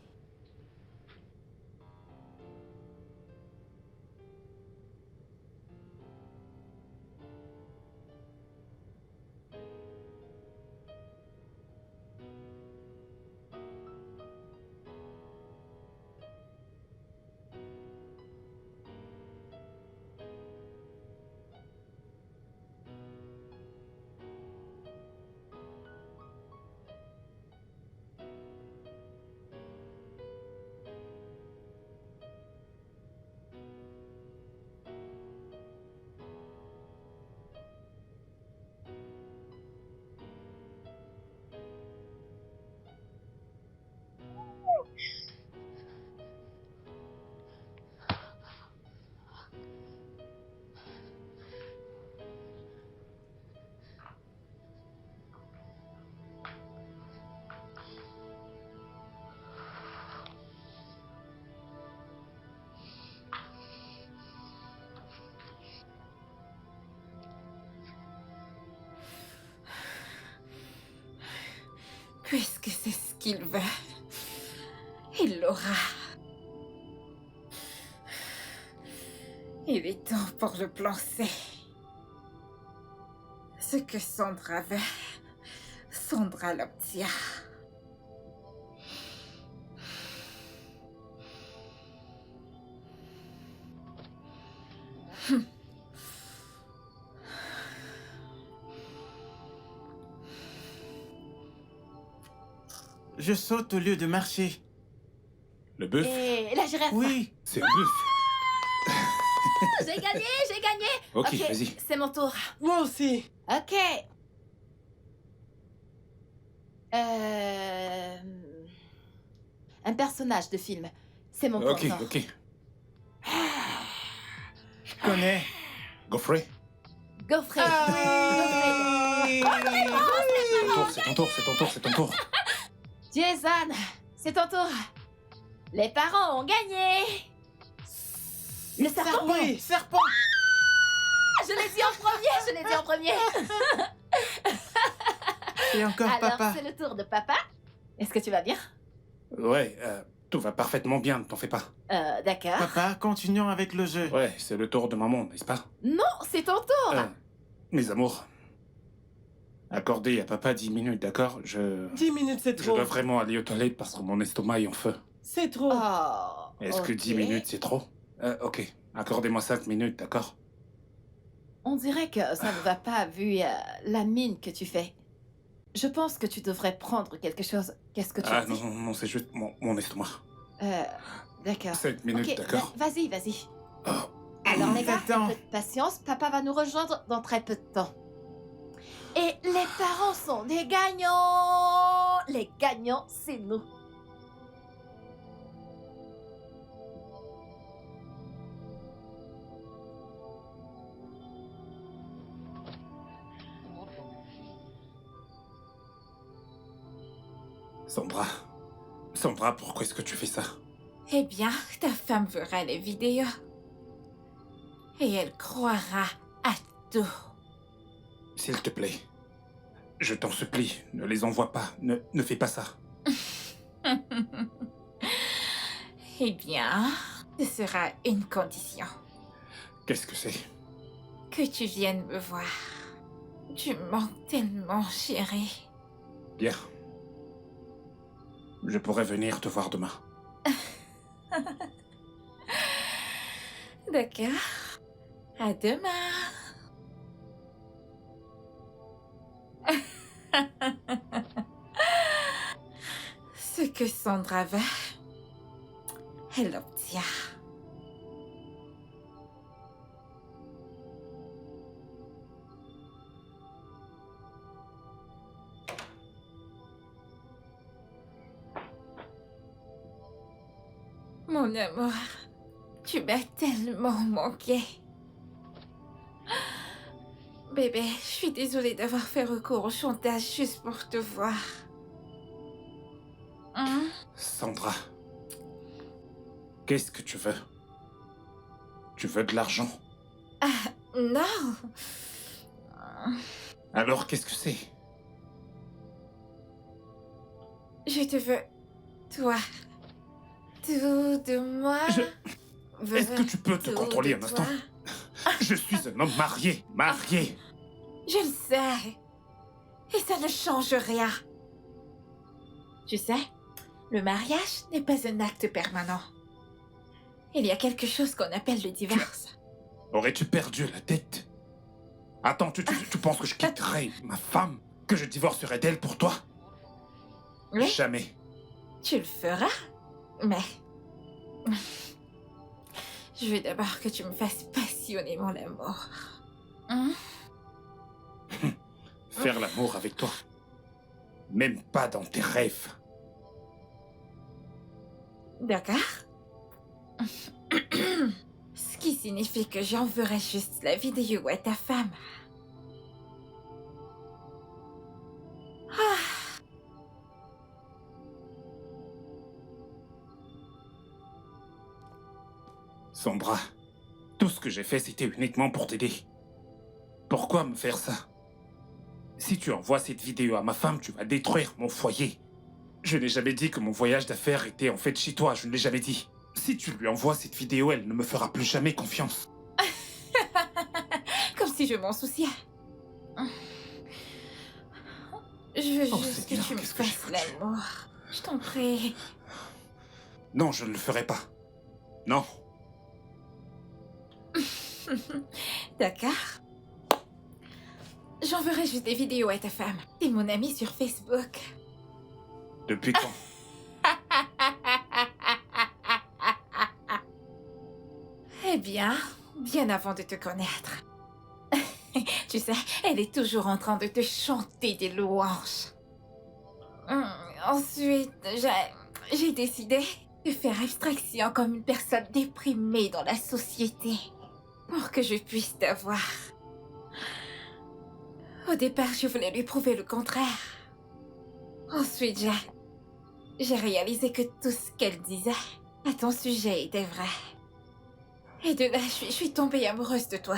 Puisque c'est ce qu'il veut, il l'aura. Il est temps pour le plan C. Ce que Sandra veut, Sandra l'obtient. Je saute au lieu de marcher. Le bœuf? Et la girafe. Oui. C'est le bœuf. J'ai gagné, j'ai gagné. Ok, vas-y. C'est mon tour. moi aussi. Ok. Un personnage de film. C'est mon Ok, content. ok. Je connais. Godfrey? Gaufred. C'est ton tour. Jason, c'est ton tour. Les parents ont gagné. Le serpent. Oui, serpent. Je l'ai dit en premier. Et encore Alors, papa. c'est le tour de papa. Est-ce que tu vas bien? Ouais, tout va parfaitement bien, ne t'en fais pas. D'accord. Papa, continuons avec le jeu. Ouais, c'est le tour de maman, n'est-ce pas? Non, c'est ton tour. Mes amours, accordez à papa 10 minutes, d'accord? 10 minutes, c'est Je trop. dois vraiment aller aux toilettes parce que mon estomac est en feu. C'est trop. Oh. Est-ce que 10 minutes, c'est trop? Ok, accordez-moi 5 minutes, d'accord? On dirait que ça ne va pas vu la mine que tu fais. Je pense que tu devrais prendre quelque chose. Qu'est-ce que tu Ah dis? non, c'est juste mon estomac. D'accord. 5 minutes, Ok, d'accord? Vas-y. Oh. Alors les gars, Attends. un peu de patience. Papa va nous rejoindre dans très peu de temps. Et les parents sont des gagnants. Les gagnants, c'est nous. Sandra, pourquoi est-ce que tu fais ça? Eh bien, ta femme verra les vidéos. Et elle croira à tout. S'il te plaît, je t'en supplie, ne les envoie pas, ne fais pas ça. Eh bien, ce sera une condition. Qu'est-ce que c'est? Que tu viennes me voir. Tu me manques tellement, chérie. Bien. Je pourrais venir te voir demain. D'accord. À demain. Ce que Sandra veut, elle l'obtient. Mon amour, tu m'as tellement manqué. Bébé, je suis désolée d'avoir fait recours au chantage juste pour te voir. Hein? Sandra, qu'est-ce que tu veux? Tu veux de l'argent? Non. Alors qu'est-ce que c'est? Je te veux, toi. Tout de moi. Est-ce que tu peux te Tout contrôler de un instant? toi. Je suis un homme marié. Je le sais. Et ça ne change rien. Tu sais, le mariage n'est pas un acte permanent. Il y a quelque chose qu'on appelle le divorce. Aurais-tu perdu la tête? Attends, tu penses que je quitterais ma femme? Que je divorcerais d'elle pour toi? Oui, Jamais. tu le feras, mais... Je veux d'abord que tu me fasses passionnément l'amour. Hein? Faire l'amour avec toi. Même pas dans tes rêves. D'accord. Ce qui signifie que j'enverrai juste la vidéo à ta femme. Ah. Sandra, tout ce que j'ai fait, c'était uniquement pour t'aider. Pourquoi me faire ça? Si tu envoies cette vidéo à ma femme, tu vas détruire mon foyer. Je n'ai jamais dit que mon voyage d'affaires était en fait chez toi, je ne l'ai jamais dit. Si tu lui envoies cette vidéo, elle ne me fera plus jamais confiance. Comme si je m'en souciais. Je veux Oh, juste Seigneur, que tu me qu'est-ce que j'ai fasses foutu? l'amour. Je t'en prie. Non, je ne le ferai pas. Non. D'accord. J'enverrai juste des vidéos à ta femme. T'es mon amie sur Facebook. Depuis quand? Eh bien, bien avant de te connaître. Tu sais, elle est toujours en train de te chanter des louanges. Ensuite, j'ai décidé de faire abstraction comme une personne déprimée dans la société pour que je puisse t'avoir. Au départ, je voulais lui prouver le contraire. Ensuite, j'ai réalisé que tout ce qu'elle disait à ton sujet était vrai. Et de là, je suis tombée amoureuse de toi.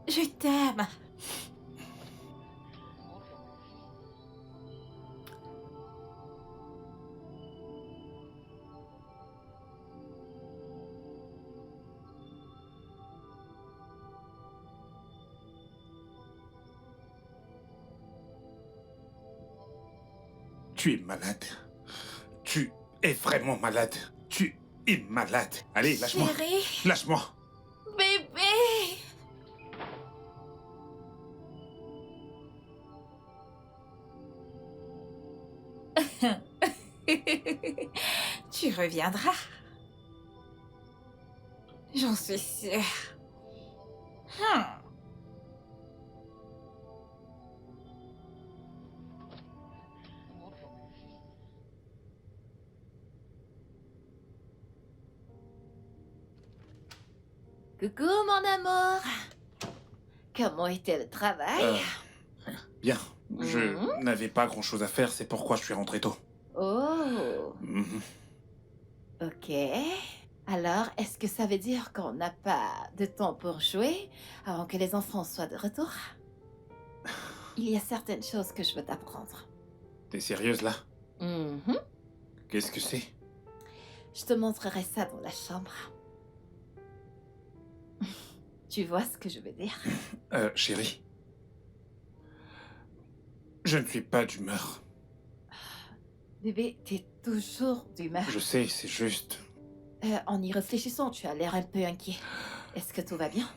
Je t'aime. Tu es malade. Tu es vraiment malade. Tu es malade. Allez, lâche-moi. Chérie, Lâche-moi. bébé. Tu reviendras. J'en suis sûre. Coucou, mon amour. Comment était le travail? Bien. Je n'avais pas grand-chose à faire, c'est pourquoi je suis rentré tôt. Oh, Mhm. ok. Alors, est-ce que ça veut dire qu'on n'a pas de temps pour jouer avant que les enfants soient de retour? Il y a certaines choses que je veux t'apprendre. T'es sérieuse là? Mhm. Qu'est-ce que c'est? Je te montrerai ça dans la chambre. Tu vois ce que je veux dire? Chérie. Je ne suis pas d'humeur. Bébé, t'es toujours d'humeur. Je sais, c'est juste... En y réfléchissant, tu as l'air un peu inquiet. Est-ce que tout va bien?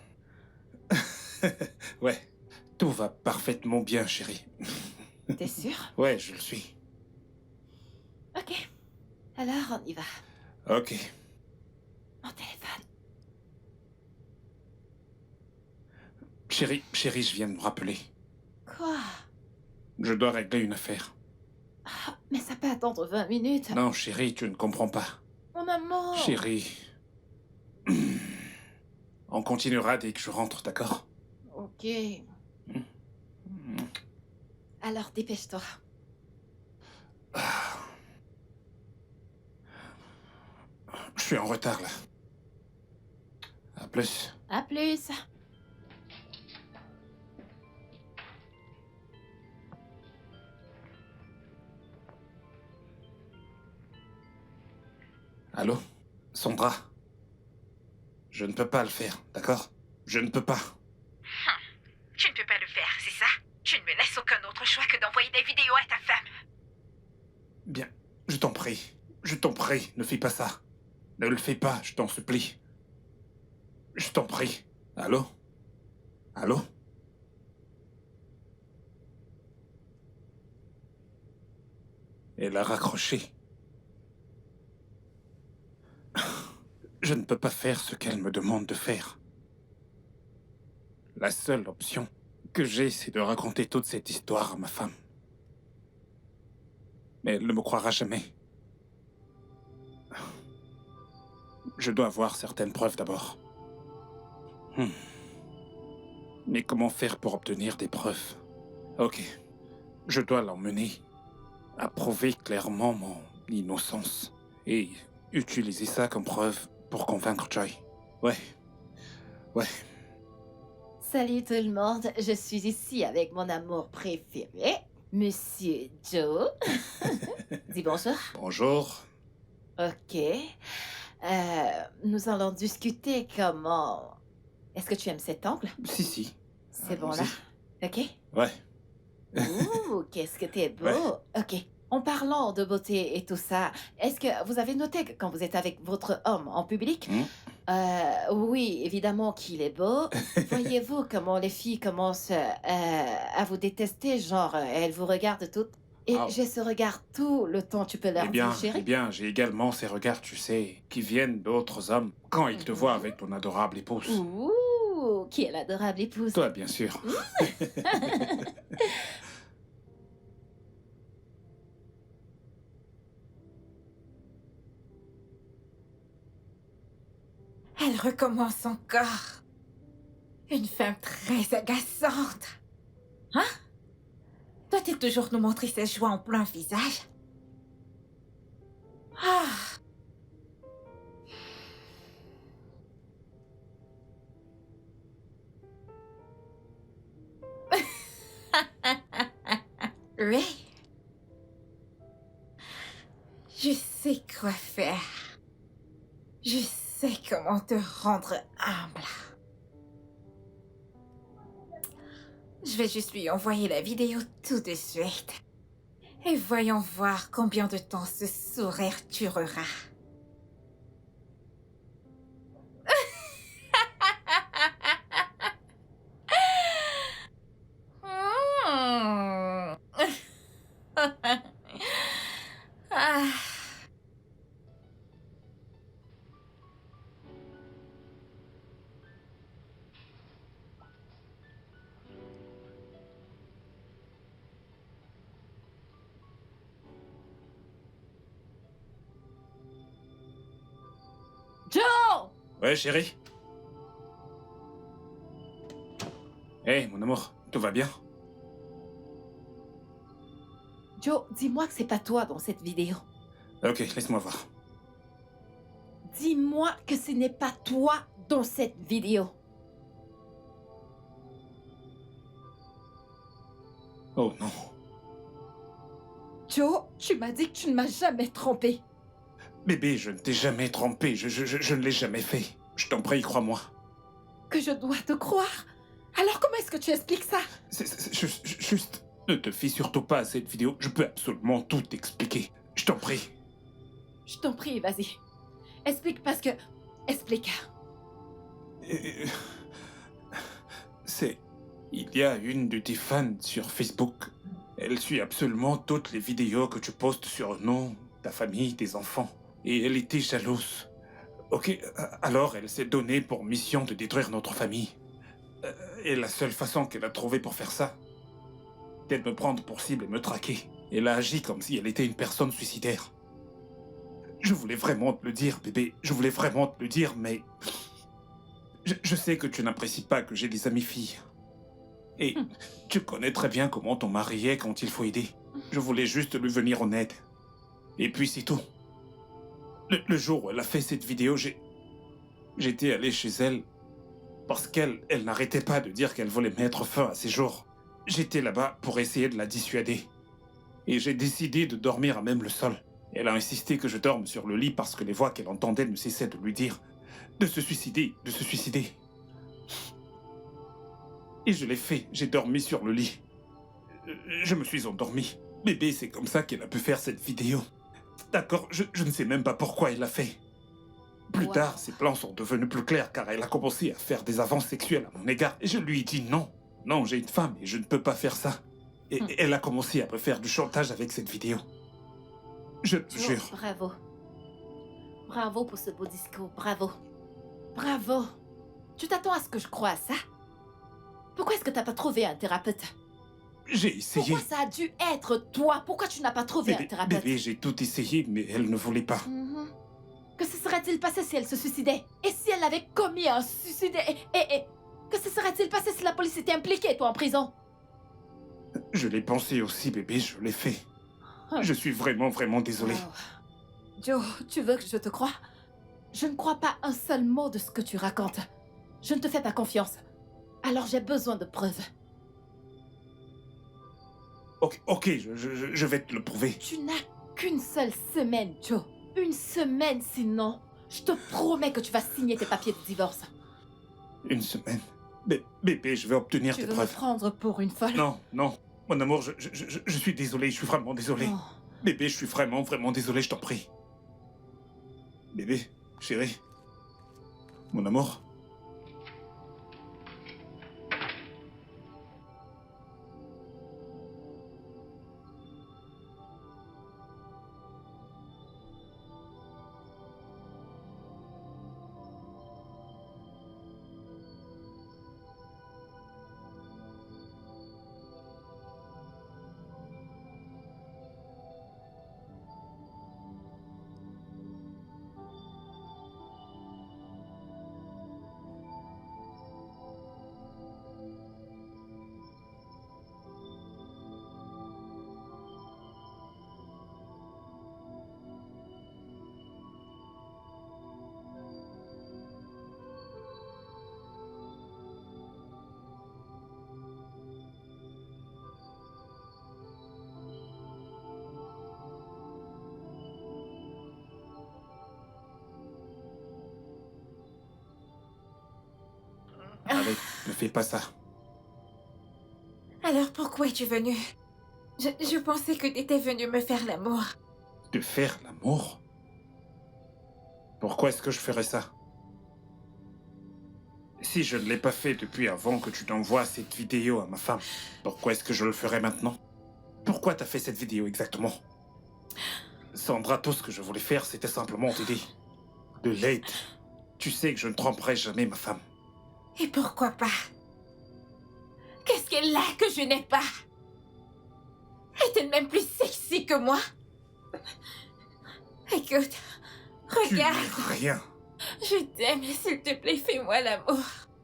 Ouais, tout va parfaitement bien, chérie. T'es sûr? Ouais, je le suis. Ok. Alors, on y va. Ok. Mon téléphone. Chérie, je viens de me rappeler. Quoi? Je dois régler une affaire. Ah, mais ça peut attendre 20 minutes. Non, chérie, tu ne comprends pas. Mon amour. Chérie... On continuera dès que je rentre, d'accord? Ok. Alors, dépêche-toi. Je suis en retard, là. À plus. À plus. Allô? Sandra? Je ne peux pas le faire, d'accord? Je ne peux pas. Tu ne peux pas le faire, c'est ça? Tu ne me laisses aucun autre choix que d'envoyer des vidéos à ta femme. Bien, je t'en prie. Je t'en prie, ne fais pas ça. Ne le fais pas, je t'en supplie. Je t'en prie. Allô? Allô? Elle a raccroché. Je ne peux pas faire ce qu'elle me demande de faire. La seule option que j'ai, c'est de raconter toute cette histoire à ma femme. Mais elle ne me croira jamais. Je dois avoir certaines preuves d'abord. Mais comment faire pour obtenir des preuves? Ok. Je dois l'emmener à prouver clairement mon innocence. Et utiliser ça comme preuve pour convaincre Joy. Ouais. Ouais. Salut tout le monde. Je suis ici avec mon amour préféré, Monsieur Joe. Dis bonjour. Bonjour. Ok. Nous allons discuter comment... Est-ce que tu aimes cet angle? Si. C'est bon là? Ok. Ouais. Ouh, qu'est-ce que t'es beau. Ouais. Ok. En parlant de beauté et tout ça, est-ce que vous avez noté que quand vous êtes avec votre homme en public, oui, évidemment qu'il est beau. Voyez-vous comment les filles commencent à vous détester, genre elles vous regardent toutes. Et Ah. j'ai ce regard tout le temps, tu peux leur Eh dire, chérie. bien, j'ai également ces regards, tu sais, qui viennent d'autres hommes quand ils te voient avec ton adorable épouse. Ouh, qui est l'adorable épouse. Toi, bien sûr. Elle recommence encore. Une femme très agaçante. Hein? Doit-il toujours nous montrer ses joies en plein visage? Ah! Oui. Je sais quoi faire. Je sais comment te rendre humble. Je vais juste lui envoyer la vidéo tout de suite. Et voyons voir combien de temps ce sourire durera. Ah. Joe! Ouais, chérie. Hé, mon amour, tout va bien? Joe, dis-moi que c'est pas toi dans cette vidéo. Ok, laisse-moi voir. Dis-moi que ce n'est pas toi dans cette vidéo. Oh non. Joe, tu m'as dit que tu ne m'as jamais trompé. Bébé, je ne t'ai jamais trompé. Je ne l'ai jamais fait. Je t'en prie, crois-moi. Que je dois te croire? Alors comment est-ce que tu expliques ça? Juste, ne te fie surtout pas à cette vidéo. Je peux absolument tout expliquer. Je t'en prie. Je t'en prie, vas-y. Explique parce que... Explique. Euh, C'est... Il y a une de tes fans sur Facebook. Elle suit absolument toutes les vidéos que tu postes sur nous, ta famille, tes enfants. Et elle était jalouse. Ok, alors elle s'est donnée pour mission de détruire notre famille. Et la seule façon qu'elle a trouvée pour faire ça, c'est de me prendre pour cible et me traquer. Elle a agi comme si elle était une personne suicidaire. Je voulais vraiment te le dire, bébé. Je voulais vraiment te le dire, mais... Je sais que tu n'apprécies pas que j'ai des amis filles. Et tu connais très bien comment ton mari est quand il faut aider. Je voulais juste lui venir en aide. Et puis c'est tout. Le jour où elle a fait cette vidéo, j'étais allé chez elle parce qu'elle n'arrêtait pas de dire qu'elle voulait mettre fin à ses jours. J'étais là-bas pour essayer de la dissuader. Et j'ai décidé de dormir à même le sol. Elle a insisté que je dorme sur le lit parce que les voix qu'elle entendait ne cessaient de lui dire de se suicider, de se suicider. Et je l'ai fait, j'ai dormi sur le lit. Je me suis endormi. Bébé, c'est comme ça qu'elle a pu faire cette vidéo. D'accord, je ne sais même pas pourquoi elle l'a fait. Plus Wow. tard, ses plans sont devenus plus clairs car elle a commencé à faire des avances sexuelles à mon égard. Et je lui ai dit non. Non, j'ai une femme et je ne peux pas faire ça. Et elle a commencé à me faire du chantage avec cette vidéo. Je te Joe, jure. bravo. Bravo pour ce beau discours, bravo. Bravo. Tu t'attends à ce que je croie à ça? Pourquoi est-ce que t'as pas trouvé un thérapeute? J'ai essayé. Pourquoi ça a dû être toi? Pourquoi tu n'as pas trouvé un thérapeute? Bébé, j'ai tout essayé, mais elle ne voulait pas. Mhm. Que se serait-il passé si elle se suicidait? Et si elle avait commis un suicide? Et que se serait-il passé si la police était impliquée, toi, en prison? Je l'ai pensé aussi, bébé, je l'ai fait. Je suis vraiment, vraiment désolé. Oh. Joe, tu veux que je te croie? Je ne crois pas un seul mot de ce que tu racontes. Je ne te fais pas confiance. Alors j'ai besoin de preuves. Ok, je vais te le prouver. Tu n'as qu'une seule semaine, Joe. Une semaine, sinon, je te promets que tu vas signer tes papiers de divorce. Une semaine. Bébé, je vais obtenir Tu tes veux me preuves. prendre pour une folle? Non, non. Mon amour, je suis désolé, je suis vraiment désolé. Oh. Bébé, je suis vraiment, vraiment désolé, je t'en prie. Bébé, chérie. Mon amour. Ne fais pas ça. Alors pourquoi es-tu venu? Je pensais que t'étais venu me faire l'amour. De faire l'amour? Pourquoi est-ce que je ferais ça? Si je ne l'ai pas fait depuis avant que tu t'envoies cette vidéo à ma femme, pourquoi est-ce que je le ferais maintenant? Pourquoi t'as fait cette vidéo exactement? Sandra, tout ce que je voulais faire, c'était simplement t'aider. De l'aide. Tu sais que je ne tromperai jamais ma femme. Et pourquoi pas? Qu'est-ce qu'elle a que je n'ai pas? Est-elle même plus sexy que moi? Écoute, Tu regarde. n'es rien. Je t'aime, s'il te plaît, fais-moi l'amour.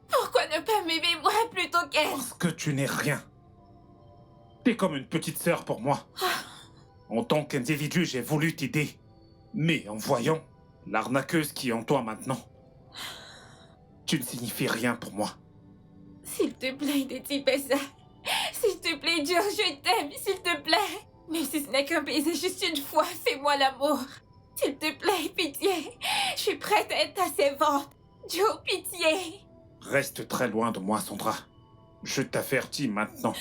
Pourquoi ne pas m'aimer moi plutôt qu'elle? Parce que tu n'es rien. T'es comme une petite sœur pour moi. En tant qu'individu, j'ai voulu t'aider. Mais en voyant l'arnaqueuse qui est en toi maintenant, tu ne signifies rien pour moi. S'il te plaît, ne dis pas ça. S'il te plaît, Joe, je t'aime, s'il te plaît. Même si ce n'est qu'un baiser juste une fois, fais-moi l'amour. S'il te plaît, pitié. Je suis prête à être ta servante. Joe, pitié. Reste très loin de moi, Sandra. Je t'avertis maintenant.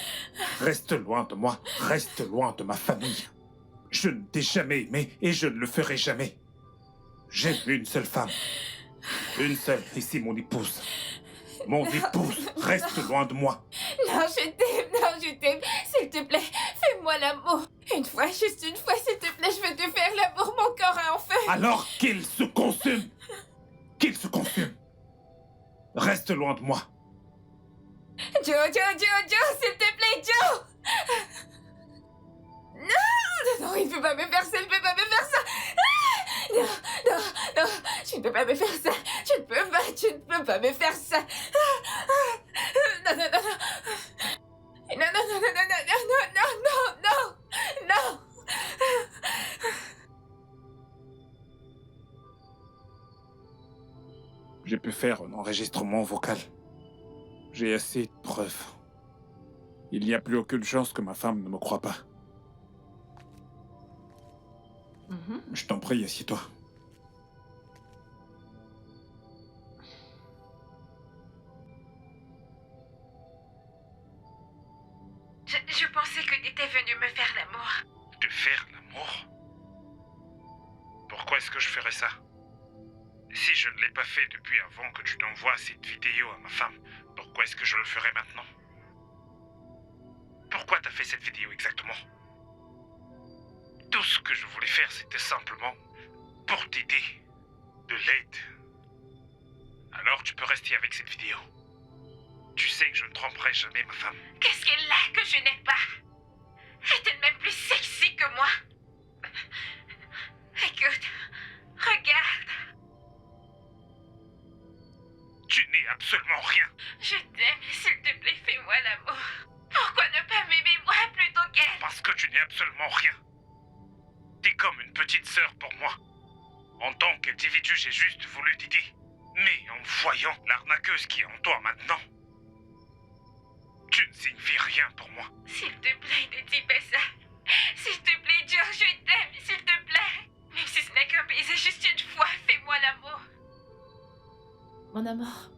Reste loin de moi. Reste loin de ma famille. Je ne t'ai jamais aimé et je ne le ferai jamais. J'aime une seule femme. Une seule, et c'est mon épouse. Mon épouse, reste loin de moi. Non, je t'aime, s'il te plaît, fais-moi l'amour. Une fois, juste une fois, s'il te plaît, je veux te faire l'amour, mon corps est en feu. Alors qu'il se consume. Qu'il se consume. Reste loin de moi. Joe, s'il te plaît, Joe. Non, il ne peut pas me faire ça, il ne peut pas me faire ça. Non, tu ne peux pas me faire ça. Tu ne peux pas me faire ça. Non. Non. J'ai pu faire un enregistrement vocal. J'ai assez de preuves. Il n'y a plus aucune chance que ma femme ne me croie pas. Je t'en prie, assieds-toi. Je pensais que tu étais venu me faire l'amour. De faire l'amour? Pourquoi est-ce que je ferais ça? Si je ne l'ai pas fait depuis avant que tu t'envoies cette vidéo à ma femme, pourquoi est-ce que je le ferais maintenant? Pourquoi t'as fait cette vidéo exactement? Tout ce que je voulais faire, c'était simplement pour t'aider. De l'aide. Alors tu peux rester avec cette vidéo. Tu sais que je ne tromperai jamais ma femme. Qu'est-ce qu'elle a que je n'ai pas? Est-elle même plus sexy que moi? Écoute, regarde. Tu n'es absolument rien. Je t'aime, s'il te plaît, fais-moi l'amour. Pourquoi ne pas m'aimer moi plutôt qu'elle? Parce que tu n'es absolument rien. T'es comme une petite sœur pour moi. En tant qu'individu, j'ai juste voulu t'aider. Mais en voyant l'arnaqueuse qui est en toi maintenant, tu ne signifies rien pour moi. S'il te plaît, ne dis pas ça. S'il te plaît, Joe, je t'aime, s'il te plaît. Même si ce n'est qu'un baiser juste une fois, fais-moi l'amour. Mon amour,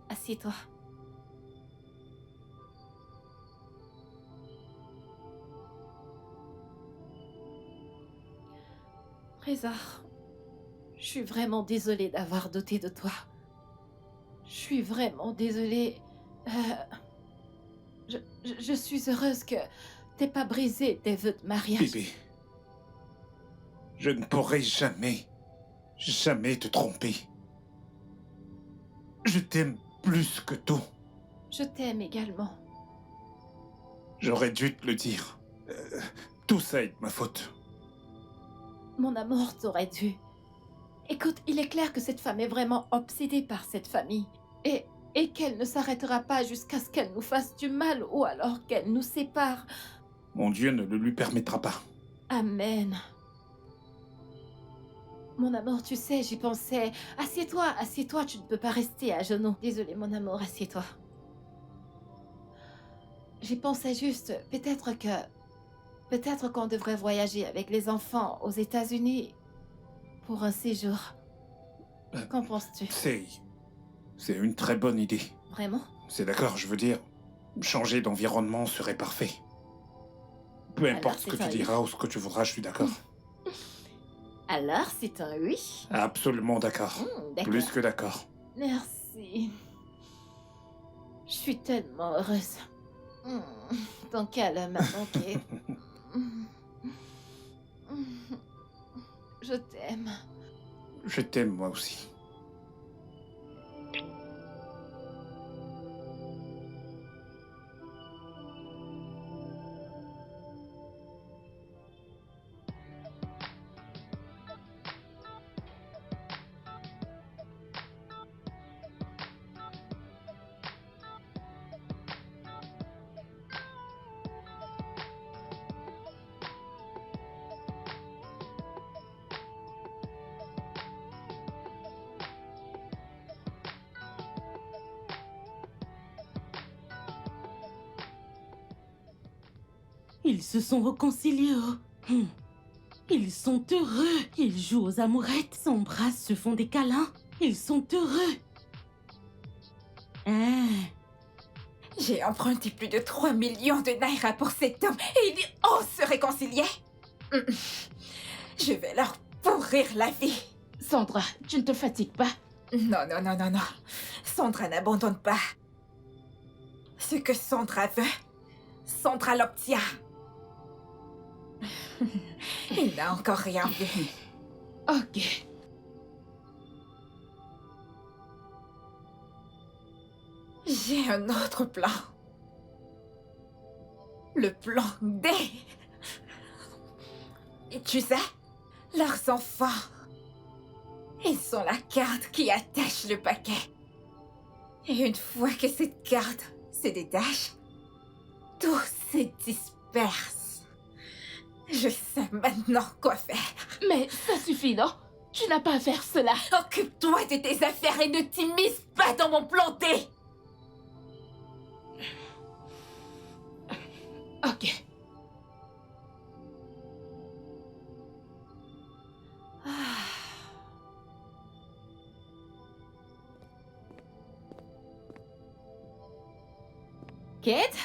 assieds-toi. Reza, je suis vraiment désolée d'avoir douté de toi. Je suis vraiment désolée. Je suis heureuse que t'aies pas brisé tes vœux de mariage. Bébé, je ne pourrai jamais te tromper. Je t'aime plus que tout. Je t'aime également. J'aurais dû te le dire. Tout ça est de ma faute. Mon amour, t'aurais dû. Écoute, il est clair que cette femme est vraiment obsédée par cette famille. Et qu'elle ne s'arrêtera pas jusqu'à ce qu'elle nous fasse du mal ou alors qu'elle nous sépare. Mon Dieu ne le lui permettra pas. Amen. Mon amour, tu sais, j'y pensais. Assieds-toi, tu ne peux pas rester à genoux. Désolée, mon amour, assieds-toi. J'y pensais juste, peut-être qu'on devrait voyager avec les enfants aux États-Unis pour un séjour. Qu'en penses-tu? C'est une très bonne idée. Vraiment? C'est d'accord, je veux dire, changer d'environnement serait parfait. Peu Alors, importe ce que c'est tu un diras ou ce que tu voudras, je suis d'accord. Alors, c'est un oui? Absolument d'accord. D'accord. Plus que d'accord. Merci. Je suis tellement heureuse. Ton câlin m'a manqué. Je t'aime. Je t'aime moi aussi. Ils se sont réconciliés. Oh. Ils sont heureux. Ils jouent aux amourettes, s'embrassent, se font des câlins. Ils sont heureux. Ah. J'ai emprunté plus de 3 millions de naira pour cet homme et ils osent se réconcilier. Je vais leur pourrir la vie. Sandra, tu ne te fatigues pas? Non, non, non, non, non. Sandra n'abandonne pas. Ce que Sandra veut, Sandra l'obtient. Il n'a encore rien vu. Ok. J'ai un autre plan. Le plan D. Et tu sais, leurs enfants, ils sont la carte qui attache le paquet. Et une fois que cette carte se détache, tout se disperse. Je sais maintenant quoi faire. Mais ça suffit, non? Tu n'as pas à faire cela. Occupe-toi de tes affaires et ne t'immisce pas dans mon plan D. Ok. Kate?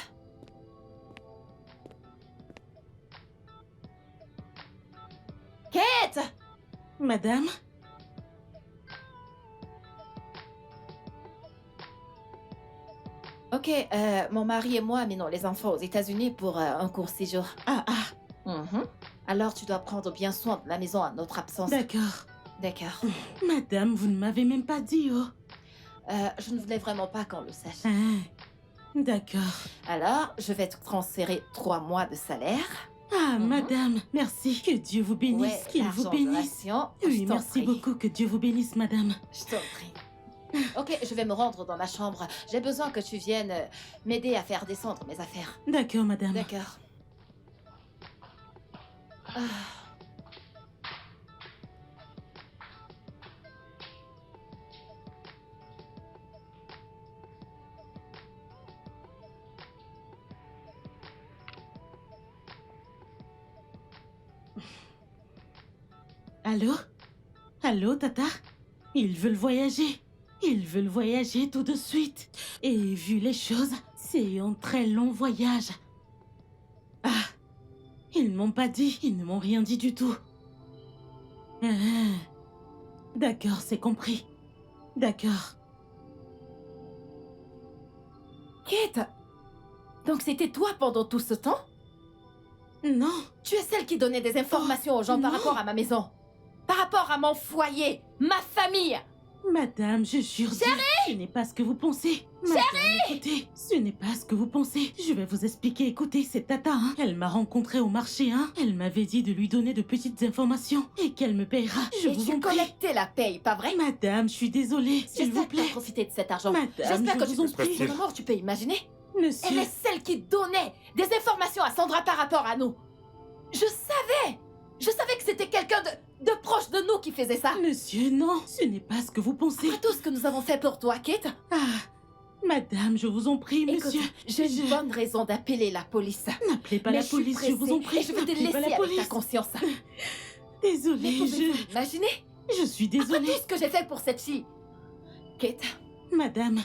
Kate? Madame? Ok, mon mari et moi amenons les enfants aux États-Unis pour un court séjour. Ah, ah, Alors tu dois prendre bien soin de la maison à notre absence. d'accord. D'accord. Madame, vous ne m'avez même pas dit, oh. Je ne voulais vraiment pas qu'on le sache. Ah, d'accord. Alors, je vais te transférer 3 mois de salaire. Ah, Mhm. madame, merci. Que Dieu vous bénisse, Ouais, qu'il vous l'argent de bénisse. ration, je Oui, t'en merci prie. beaucoup. Que Dieu vous bénisse, madame. Je t'en prie. Ok, je vais me rendre dans ma chambre. J'ai besoin que tu viennes m'aider à faire descendre mes affaires. D'accord, madame. D'accord. Ah. Allô? Allô, Tata? Ils veulent voyager. Ils veulent voyager tout de suite. Et vu les choses, c'est un très long voyage. Ah, ils m'ont pas dit, ils ne m'ont rien dit du tout. Ah, d'accord, c'est compris. D'accord. Kate, donc c'était toi pendant tout ce temps? Non, Tu es celle qui donnait des informations aux gens par non. rapport à ma maison. Par rapport à mon foyer, ma famille. madame, je jure. Ce n'est pas ce que vous pensez. Madame, écoutez, ce n'est pas ce que vous pensez. Je vais vous expliquer. Écoutez, c'est Tata, hein. Elle m'a rencontrée au marché, hein. Elle m'avait dit de lui donner de petites informations et qu'elle me paiera. Je Et vous tu en prie. collectais la paye, pas vrai? Madame, je suis désolée, s'il vous J'espère que tu as plaît. profité de cet argent. Madame, J'espère que je tu vous en peux... prie. Pour le moment, tu peux imaginer. Elle Monsieur, est celle qui donnait des informations à Sandra par rapport à nous. Je savais que c'était quelqu'un de proche de nous qui faisait ça. monsieur, non, ce n'est pas ce que vous pensez. Après tout ce que nous avons fait pour toi, Kate, Ah, madame, je vous en prie, écoute, monsieur. j'ai une bonne raison d'appeler la police. N'appelez pas Mais la je suis police, je vous en pressée prie. et je vais te N'appelez laisser pas la avec ta police. conscience. Désolée, Mais pouvez-vous imaginer je suis après désolée. tout ce que j'ai fait pour cette fille? Kate, Madame,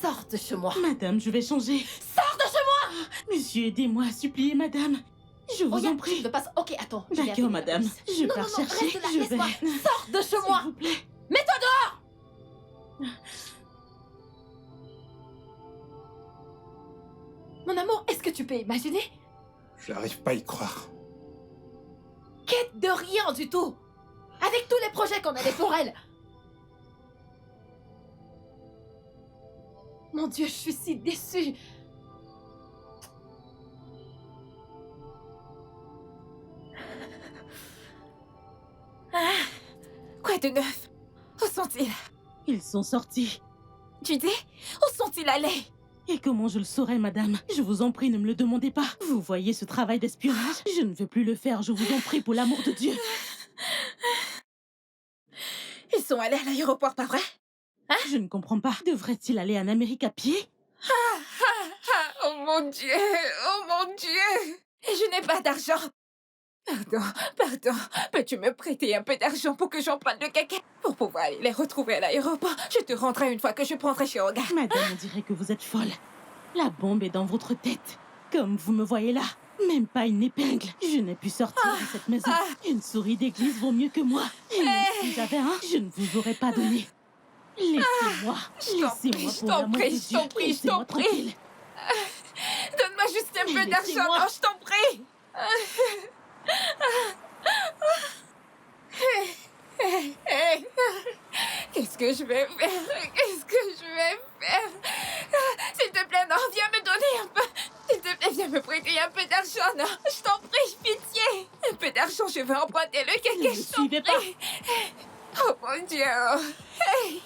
Sors de chez moi. Madame, je vais changer. Sors de chez moi. Monsieur, aidez-moi, suppliez, madame. Je vous en Regarde, tu prie. ne veux pas... Ok, attends. je vais appeler D'accord, la madame. police. Je Non, pars non, non, chercher. reste là, Je laisse-moi. vais. Sors de chez S'il moi. vous plaît. Mets-toi dehors. Mon amour, est-ce que tu peux imaginer? J'arrive pas à y croire. Quête de rien du tout. Avec tous les projets qu'on avait pour elle. Mon Dieu, je suis si déçue. Quoi de neuf? Où sont-ils? Ils sont sortis. Tu dis? Où sont-ils allés? Et comment je le saurais, madame? Je vous en prie, ne me le demandez pas. Vous voyez ce travail d'espionnage? Je ne veux plus le faire, je vous en prie, pour l'amour de Dieu. Ils sont allés à l'aéroport, pas vrai? Je ne comprends pas. Devrait-il aller en Amérique à pied? Oh mon Dieu! Oh mon Dieu! Et je n'ai pas d'argent. Pardon. Peux-tu me prêter un peu d'argent pour que j'emprunte le caca? Pour pouvoir aller les retrouver à l'aéroport. Je te rendrai une fois que je prendrai chez Olga. Madame, on dirait que vous êtes folle. La bombe est dans votre tête. Comme vous me voyez là. Même pas une épingle. Je n'ai pu sortir de cette maison. Une souris d'église vaut mieux que moi. Et même si j'avais un, je ne vous aurais pas donné. Laissez-moi. Laissez-moi pour l'amour de Dieu. Je t'en prie. Laissez-moi tranquille. Donne-moi juste un peu d'argent. Laissez-moi. Non, je t'en prie. Qu'est-ce que je vais faire? S'il te plaît, non, viens me donner un peu. S'il te plaît, viens me prêter un peu d'argent, non. Je t'en prie, pitié. Un peu d'argent, je veux emprunter le Ne caca, me je t'en suivez pas. prie. Oh mon Dieu. Hey.